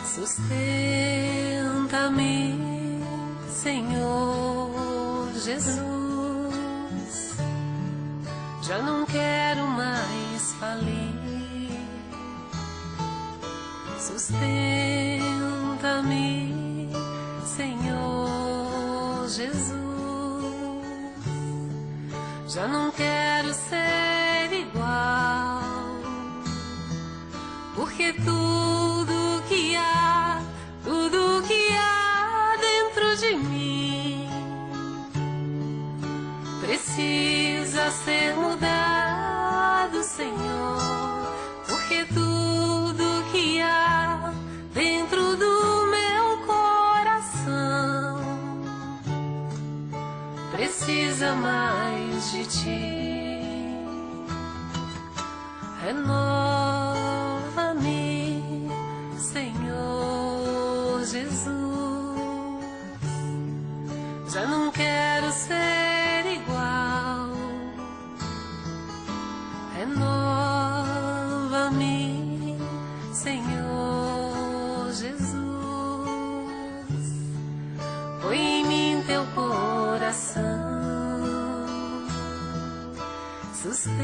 Sustenta-me, Senhor Jesus, já não quero mais falir. Sustenta-me, Senhor Jesus, já não quero ser igual, porque tudo que há dentro de mim precisa ser mudado, Senhor, porque tudo que há precisa mais de ti. Renova-me, Senhor Jesus. Já não quero ser igual. Renova-me, Senhor Jesus. Põe em mim teu coração. Sustenta-me,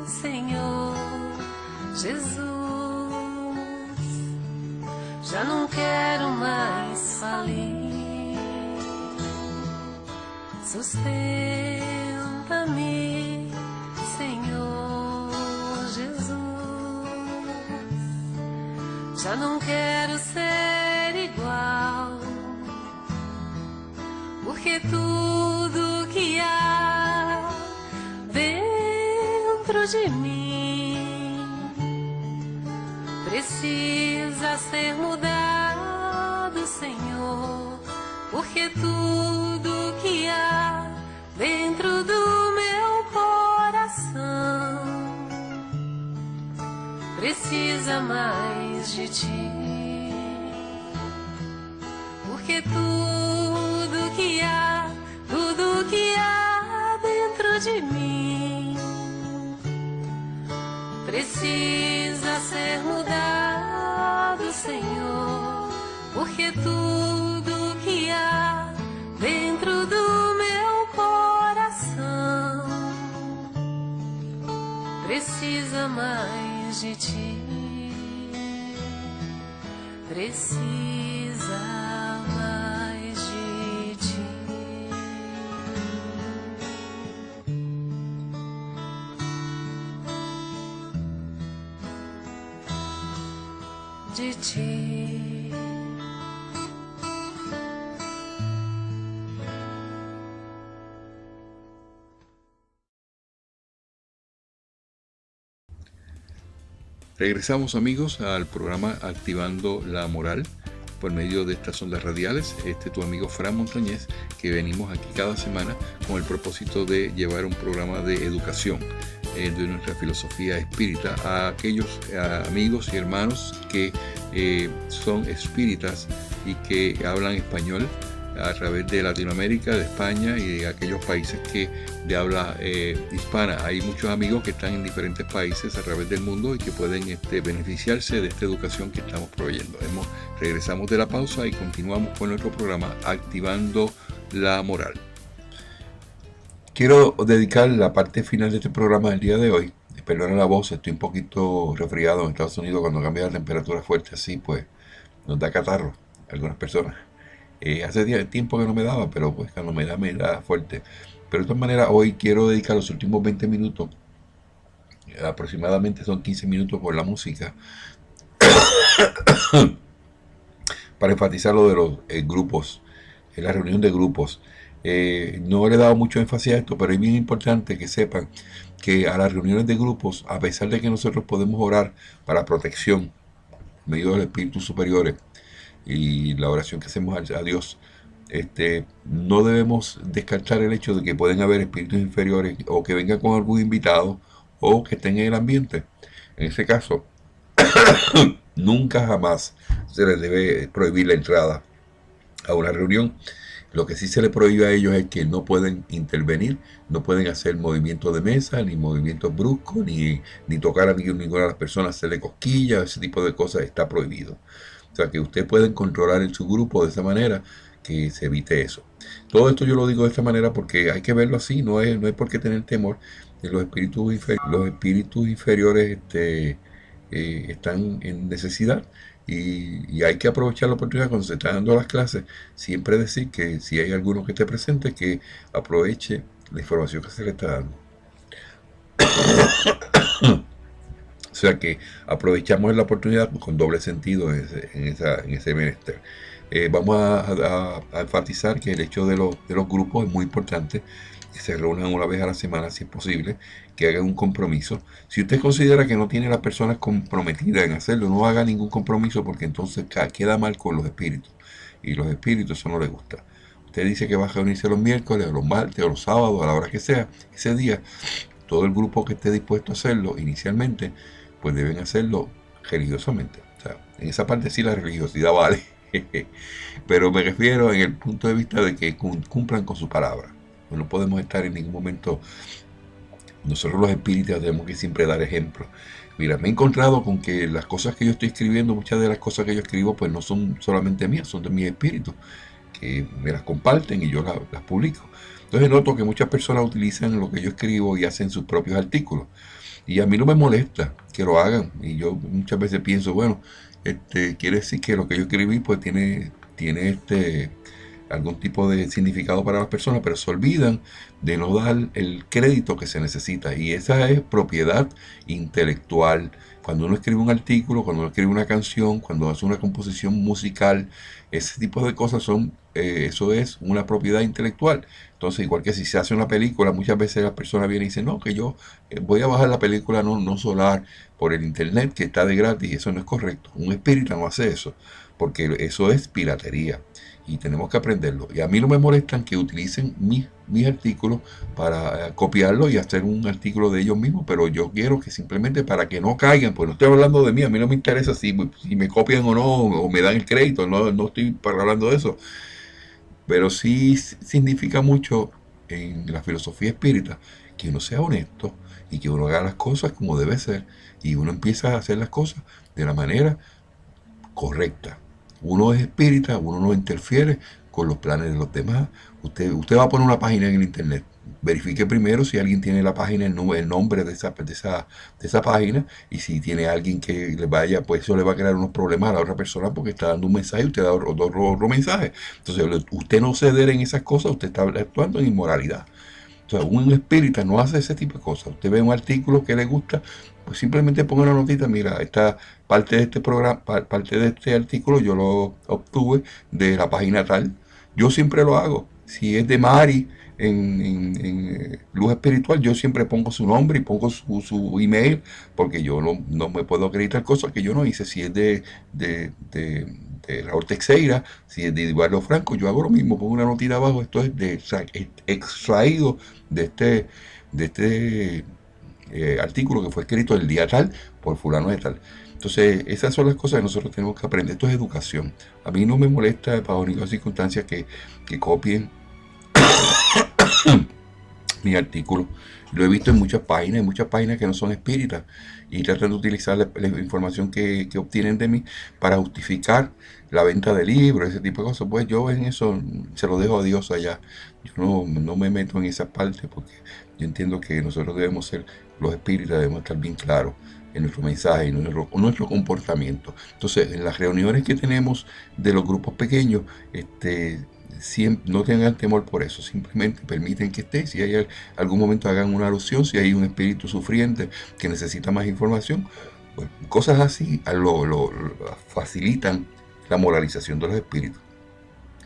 Senhor Jesus. Já não quero mais falir. Sustenta-me, Senhor Jesus. Já não quero ser igual, porque tudo que há dentro de mim precisa ser mudado, Senhor, porque tudo que há dentro do meu coração precisa mais de ti, porque tudo que há dentro de mim precisa ser mudado, Senhor, porque tudo que há dentro do meu coração precisa mais de ti, precisa mais de ti. De ti. Regresamos, amigos, al programa Activando la Moral por medio de estas ondas radiales. Tu amigo Fran Montañez, que venimos aquí cada semana con el propósito de llevar un programa de educación de nuestra filosofía espírita a aquellos amigos y hermanos que son espíritas y que hablan español a través de Latinoamérica, de España y de aquellos países que de habla hispana. Hay muchos amigos que están en diferentes países a través del mundo y que pueden beneficiarse de esta educación que estamos proveyendo. Regresamos de la pausa y continuamos con nuestro programa Activando la Moral. Quiero dedicar la parte final de este programa del día de hoy. Perdona la voz, estoy un poquito resfriado. En Estados Unidos, cuando cambia la temperatura fuerte así, pues nos da catarro a algunas personas. Hace tiempo que no me daba, pero pues cuando me da fuerte. Pero de todas maneras, hoy quiero dedicar los últimos 20 minutos, aproximadamente son 15 minutos por la música, para enfatizar lo de los grupos, la reunión de grupos. No le he dado mucho énfasis a esto, pero es bien importante que sepan que a las reuniones de grupos, a pesar de que nosotros podemos orar para protección, en medio de los espíritus superiores, y la oración que hacemos a Dios, no debemos descartar el hecho de que pueden haber espíritus inferiores o que vengan con algún invitado o que estén en el ambiente. En ese caso, nunca jamás se les debe prohibir la entrada a una reunión. Lo que sí se les prohíbe a ellos es que no pueden intervenir, no pueden hacer movimientos de mesa, ni movimientos bruscos, ni tocar a ninguna de las personas, hacerle cosquillas, ese tipo de cosas está prohibido. O sea que ustedes pueden controlar en su grupo de esa manera que se evite eso. Todo esto yo lo digo de esta manera porque hay que verlo así, no es por qué tener temor. Los espíritus inferiores están en necesidad y hay que aprovechar la oportunidad cuando se está dando las clases. Siempre decir que si hay alguno que esté presente, que aproveche la información que se le está dando. O sea que aprovechamos la oportunidad con doble sentido en ese menester. Vamos a enfatizar que el hecho de los grupos es muy importante, que se reúnan una vez a la semana si es posible, que hagan un compromiso. Si usted considera que no tiene las personas comprometidas en hacerlo, no haga ningún compromiso porque entonces queda mal con los espíritus. Y los espíritus eso no les gusta. usted dice que va a reunirse los miércoles, o los martes, o los sábados, a la hora que sea, ese día, todo el grupo que esté dispuesto a hacerlo inicialmente, pues deben hacerlo religiosamente. O sea, en esa parte sí la religiosidad vale, pero me refiero en el punto de vista de que cumplan con su palabra. No podemos estar en ningún momento, nosotros los espíritas tenemos que siempre dar ejemplo. Mira, me he encontrado con que las cosas que yo estoy escribiendo, muchas de las cosas que yo escribo, pues no son solamente mías, son de mis espíritus, que me las comparten y yo las publico. Entonces noto que muchas personas utilizan lo que yo escribo y hacen sus propios artículos. Y a mí no me molesta que lo hagan. Y yo muchas veces pienso, bueno, quiere decir que lo que yo escribí pues tiene algún tipo de significado para las personas, pero se olvidan de no dar el crédito que se necesita. Y esa es propiedad intelectual. Cuando uno escribe un artículo, cuando uno escribe una canción, cuando hace una composición musical, ese tipo de cosas eso es una propiedad intelectual. Entonces, igual que si se hace una película, muchas veces las personas vienen y dicen, no, que yo voy a bajar la película no solar por el internet, que está de gratis, y eso no es correcto. Un espírita no hace eso, porque eso es piratería. Y tenemos que aprenderlo. Y a mí no me molestan que utilicen mis artículos para copiarlo y hacer un artículo de ellos mismos, pero yo quiero que simplemente para que no caigan, pues no estoy hablando de mí, a mí no me interesa si me copian o no, o me dan el crédito, no estoy hablando de eso. Pero sí significa mucho en la filosofía espírita que uno sea honesto y que uno haga las cosas como debe ser, y uno empieza a hacer las cosas de la manera correcta. Uno es espírita, uno no interfiere con los planes de los demás. Usted va a poner una página en el internet. Verifique primero si alguien tiene la página, el nombre de esa página, y si tiene alguien que le vaya, pues eso le va a crear unos problemas a la otra persona porque está dando un mensaje y usted da otro mensaje. Entonces, usted no ceder en esas cosas, usted está actuando en inmoralidad. Entonces, un espírita no hace ese tipo de cosas. Usted ve un artículo que le gusta, pues simplemente ponga una notita, mira, esta parte de este programa, parte de este artículo yo lo obtuve de la página tal. Yo siempre lo hago. Si es de Mari en Luz Espiritual, yo siempre pongo su nombre y pongo su email, porque yo no me puedo acreditar cosas que yo no hice. Si es de Raúl Teixeira, si es de Eduardo Franco, yo hago lo mismo, pongo una notita abajo, esto es extraído de este artículo que fue escrito el día tal por fulano de tal. Entonces, esas son las cosas que nosotros tenemos que aprender. Esto es educación. A mí no me molesta bajo ninguna circunstancia que copien mi artículo. Lo he visto en muchas páginas que no son espíritas, y tratan de utilizar la información que obtienen de mí para justificar la venta de libros, ese tipo de cosas. Pues yo en eso se lo dejo a Dios allá. Yo no me meto en esa parte, porque yo entiendo que nosotros debemos ser, los espíritas debemos estar bien claros en nuestro mensaje y en nuestro comportamiento. Entonces, en las reuniones que tenemos de los grupos pequeños, no tengan temor por eso, simplemente permiten que esté. Si hay algún momento, hagan una alusión, si hay un espíritu sufriente que necesita más información, pues cosas así lo facilitan la moralización de los espíritus.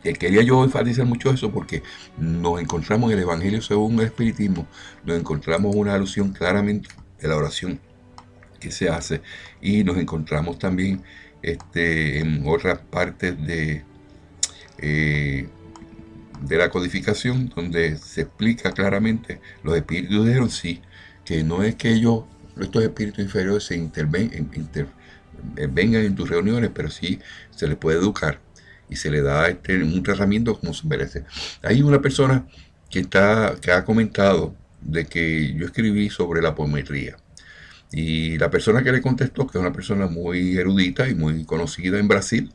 Quería yo enfatizar mucho eso porque nos encontramos en el Evangelio según el Espiritismo, nos encontramos una alusión claramente de la oración que se hace, y nos encontramos también en otras partes de la codificación, donde se explica claramente, los espíritus dijeron sí, que no es que estos espíritus inferiores se vengan en tus reuniones, pero sí se les puede educar y se le da un tratamiento como se merece. Hay una persona que ha comentado de que yo escribí sobre la apometría, y la persona que le contestó, que es una persona muy erudita y muy conocida en Brasil,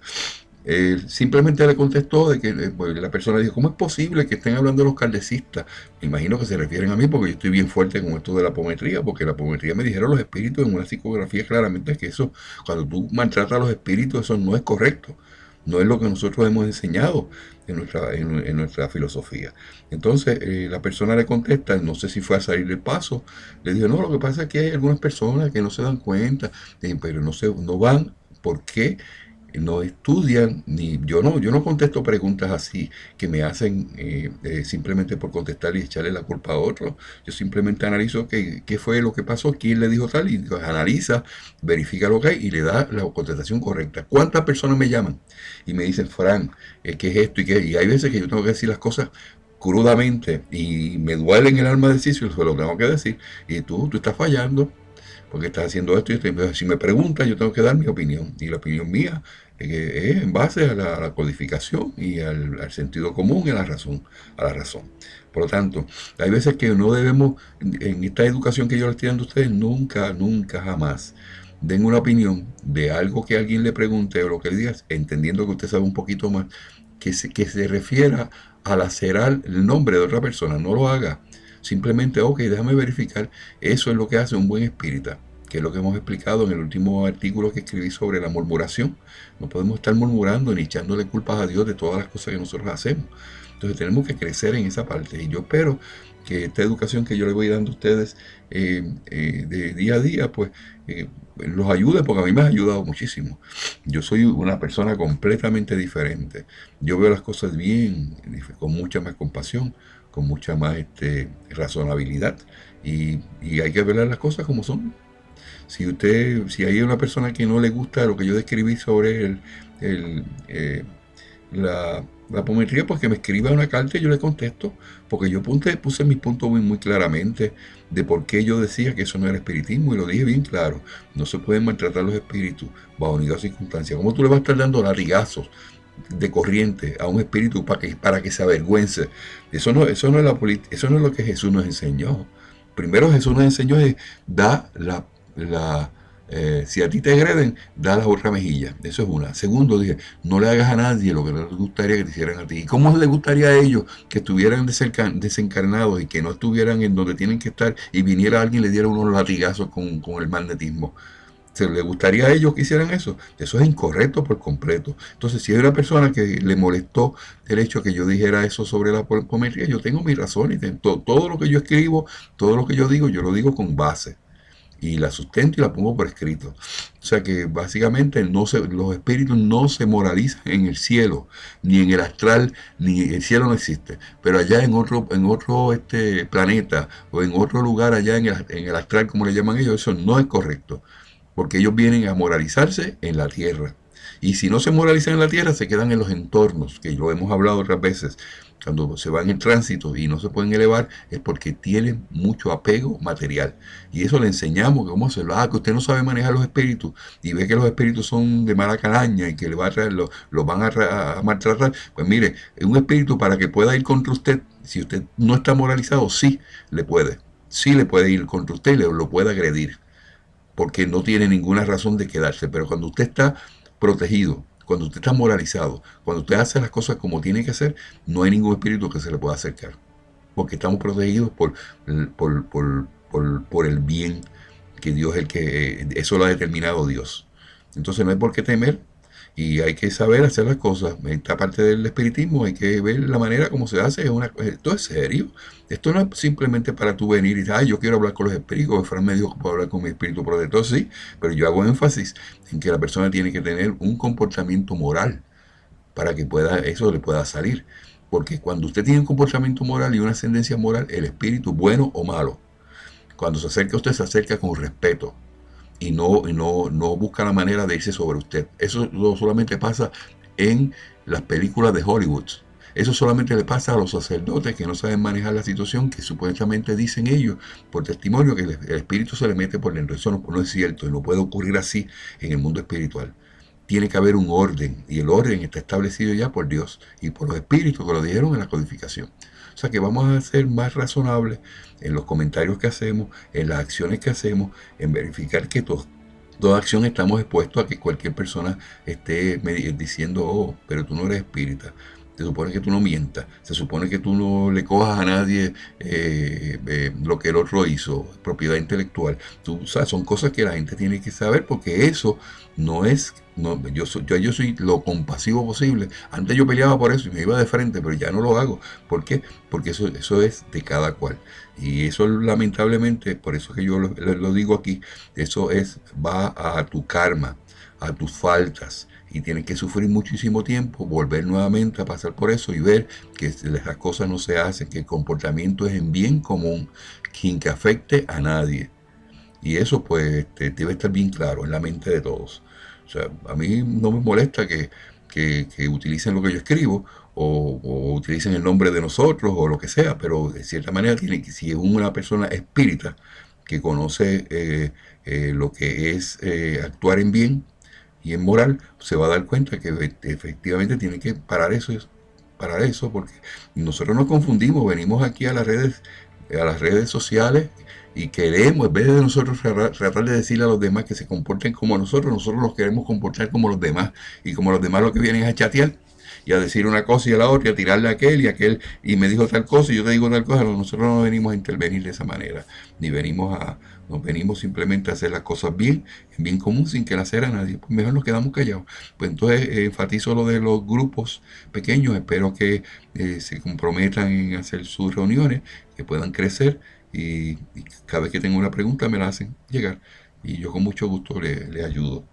simplemente le contestó de que pues, la persona dijo, ¿cómo es posible que estén hablando de los kardecistas? Me imagino que se refieren a mí, porque yo estoy bien fuerte con esto de la apometría, porque la apometría me dijeron los espíritus en una psicografía claramente que eso, cuando tú maltratas a los espíritus, eso no es correcto. No es lo que nosotros hemos enseñado en nuestra filosofía. Entonces, la persona le contesta, no sé si fue a salir del paso, le dijo, no, lo que pasa es que hay algunas personas que no se dan cuenta, pero no van. ¿Por qué? no estudian, ni yo no contesto preguntas así que me hacen simplemente por contestar y echarle la culpa a otro. Yo simplemente analizo qué fue lo que pasó, quién le dijo tal, y pues, analiza, verifica lo que hay y le da la contestación correcta. ¿Cuántas personas me llaman y me dicen, Fran, qué es esto y qué? Y hay veces que yo tengo que decir las cosas crudamente y me duele en el alma decir, se lo tengo que decir, y tú estás fallando porque estás haciendo esto y esto. Entonces, si me preguntan, yo tengo que dar mi opinión. Y la opinión mía es en base a la codificación y al sentido común y a la razón. Por lo tanto, hay veces que no debemos, en esta educación que yo les estoy dando a ustedes, nunca, nunca, jamás den una opinión de algo que alguien le pregunte o lo que le digas, entendiendo que usted sabe un poquito más, que se refiera a lacerar el nombre de otra persona. No lo haga. Simplemente, ok, déjame verificar. Eso es lo que hace un buen espírita, que es lo que hemos explicado en el último artículo que escribí sobre la murmuración. No podemos estar murmurando ni echándole culpas a Dios de todas las cosas que nosotros hacemos. Entonces tenemos que crecer en esa parte. Y yo espero que esta educación que yo le voy dando a ustedes de día a día, pues los ayude, porque a mí me ha ayudado muchísimo. Yo soy una persona completamente diferente. Yo veo las cosas bien, con mucha más compasión, con mucha más razonabilidad, y hay que ver las cosas como son. Si hay una persona que no le gusta lo que yo describí sobre la apometría, pues que me escriba una carta y yo le contesto, porque yo puse mis puntos muy claramente de por qué yo decía que eso no era espiritismo, y lo dije bien claro. No se pueden maltratar los espíritus bajo ninguna circunstancia. ¿Cómo tú le vas a estar dando latigazos de corriente a un espíritu para que se avergüence? Eso no es lo que Jesús nos enseñó. Primero, Jesús nos enseñó si a ti te agreden, da la otra mejilla. Eso es una. Segundo, dije, no le hagas a nadie lo que no les gustaría que te hicieran a ti. ¿Y cómo les gustaría a ellos que estuvieran desencarnados y que no estuvieran en donde tienen que estar, y viniera alguien y le diera unos latigazos con el magnetismo? ¿Se les gustaría a ellos que hicieran eso? Eso es incorrecto por completo. Entonces, si hay una persona que le molestó el hecho que yo dijera eso sobre la apometría, yo tengo mis razones. Todo lo que yo escribo, todo lo que yo digo, yo lo digo con base. Y la sustento y la pongo por escrito. O sea que básicamente los espíritus no se moralizan en el cielo, ni en el astral, ni el cielo no existe. Pero allá en otro planeta, o en otro lugar allá en el astral, como le llaman ellos, eso no es correcto. Porque ellos vienen a moralizarse en la tierra. Y si no se moralizan en la tierra, se quedan en los entornos, que lo hemos hablado otras veces. Cuando se van en tránsito y no se pueden elevar, es porque tienen mucho apego material. Y eso le enseñamos que cómo hacerlo. Que usted no sabe manejar los espíritus y ve que los espíritus son de mala calaña y que le va a traer, lo van a maltratar. Pues mire, un espíritu, para que pueda ir contra usted, si usted no está moralizado, sí le puede ir contra usted y lo puede agredir, porque no tiene ninguna razón de quedarse. Pero cuando usted está protegido, cuando usted está moralizado, cuando usted hace las cosas como tiene que hacer, no hay ningún espíritu que se le pueda acercar, porque estamos protegidos por el bien que Dios es el que, eso lo ha determinado Dios. Entonces no hay por qué temer, y hay que saber hacer las cosas. Esta parte del espiritismo hay que ver la manera como se hace. Esto es serio. Esto no es simplemente para tú venir y decir, yo quiero hablar con los espíritus. Fran me dijo que puedo hablar con mi espíritu protector, sí, pero yo hago énfasis en que la persona tiene que tener un comportamiento moral para que eso le pueda salir. Porque cuando usted tiene un comportamiento moral y una ascendencia moral, el espíritu, bueno o malo, cuando se acerca a usted, se acerca con respeto. Y no busca la manera de irse sobre usted. Eso solamente pasa en las películas de Hollywood. Eso solamente le pasa a los sacerdotes que no saben manejar la situación, que supuestamente dicen ellos, por testimonio, que el espíritu se le mete por dentro. Eso no es cierto, y no puede ocurrir así en el mundo espiritual. Tiene que haber un orden, y el orden está establecido ya por Dios y por los espíritus que lo dijeron en la codificación. O sea que vamos a ser más razonables en los comentarios que hacemos, en las acciones que hacemos, en verificar que toda acción estamos expuestos a que cualquier persona esté diciendo, pero tú no eres espírita. Se supone que tú no mientas, se supone que tú no le cojas a nadie lo que el otro hizo, propiedad intelectual. Son cosas que la gente tiene que saber, porque eso no es... yo soy lo compasivo posible. Antes yo peleaba por eso y me iba de frente, pero ya no lo hago. ¿Por qué? Porque eso es de cada cual. Y eso, lamentablemente, por eso que yo lo digo aquí, va a tu karma, a tus faltas. y tienen que sufrir muchísimo tiempo, volver nuevamente a pasar por eso y ver que las cosas no se hacen, que el comportamiento es en bien común, sin que afecte a nadie. Y eso pues debe estar bien claro en la mente de todos. O sea, a mí no me molesta que utilicen lo que yo escribo o utilicen el nombre de nosotros o lo que sea, pero de cierta manera tiene que, si es una persona espírita que conoce lo que es actuar en bien y en moral, se va a dar cuenta que efectivamente tiene que parar eso, porque nosotros nos confundimos, venimos aquí a las redes sociales y queremos, en vez de nosotros tratar de decirle a los demás que se comporten como nosotros los queremos comportar como los demás, y como los demás lo que vienen es a chatear y a decir una cosa y a la otra, y a tirarle a aquel, y me dijo tal cosa y yo te digo tal cosa. Nosotros no venimos a intervenir de esa manera, nos venimos simplemente a hacer las cosas bien, en bien común, sin que la hacer a nadie. Pues mejor nos quedamos callados. Pues entonces enfatizo lo de los grupos pequeños, espero que se comprometan en hacer sus reuniones, que puedan crecer, y cada vez que tengo una pregunta me la hacen llegar y yo con mucho gusto le ayudo.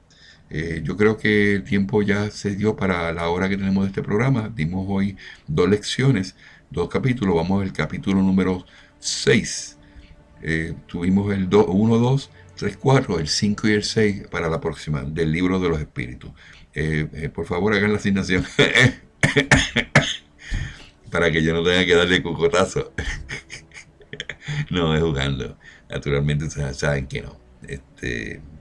Yo creo que el tiempo ya se dio para la hora que tenemos de este programa. Dimos hoy 2 lecciones, 2 capítulos. Vamos al capítulo número 6. Tuvimos el 1, 2, 3, 4, el 5 y el 6 para la próxima, del libro de los espíritus. Por favor, hagan la asignación para que yo no tenga que darle cocotazo. No, es jugando. Naturalmente saben que no.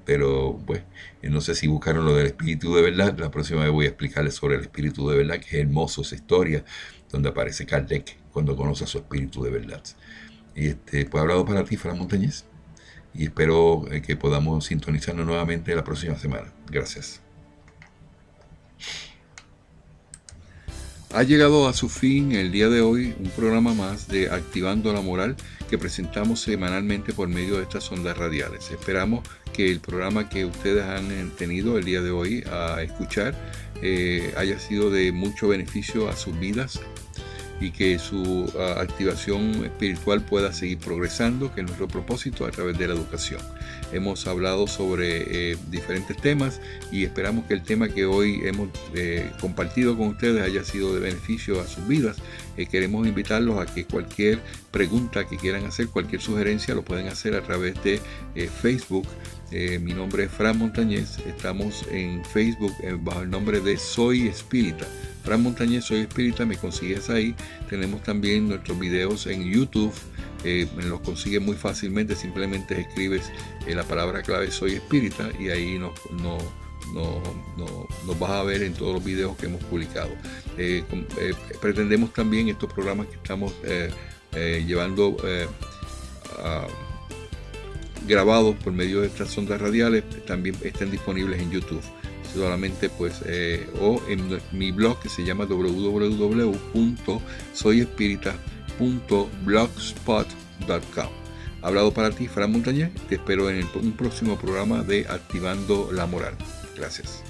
Pero pues no sé si buscaron lo del espíritu de verdad. La próxima vez voy a explicarles sobre el espíritu de verdad, que es hermoso esa historia donde aparece Kardec cuando conoce a su espíritu de verdad. Y pues he hablado para ti, Fran Montañez, y espero que podamos sintonizarnos nuevamente la próxima semana. Gracias. Ha llegado a su fin el día de hoy un programa más de Activando la Moral que presentamos semanalmente por medio de estas ondas radiales. Esperamos que el programa que ustedes han tenido el día de hoy a escuchar haya sido de mucho beneficio a sus vidas y que su activación espiritual pueda seguir progresando, que es nuestro propósito a través de la educación. Hemos hablado sobre diferentes temas y esperamos que el tema que hoy hemos compartido con ustedes haya sido de beneficio a sus vidas. Queremos invitarlos a que cualquier pregunta que quieran hacer, cualquier sugerencia, lo pueden hacer a través de Facebook. Mi nombre es Fran Montañez. Estamos en Facebook bajo el nombre de Soy Espírita. Fran Montañez, Soy Espírita, me consigues ahí. Tenemos también nuestros videos en YouTube. Me los consigues muy fácilmente. Simplemente escribes la palabra clave Soy Espírita y ahí nos vas a ver en todos los videos que hemos publicado. Pretendemos también estos programas que estamos llevando grabados por medio de estas ondas radiales también estén disponibles en YouTube. Solamente pues o en mi blog que se llama www.soyespirita.blogspot.com. Hablado para ti, Fran Montañez. Te espero en un próximo programa de Activando la Moral. Gracias.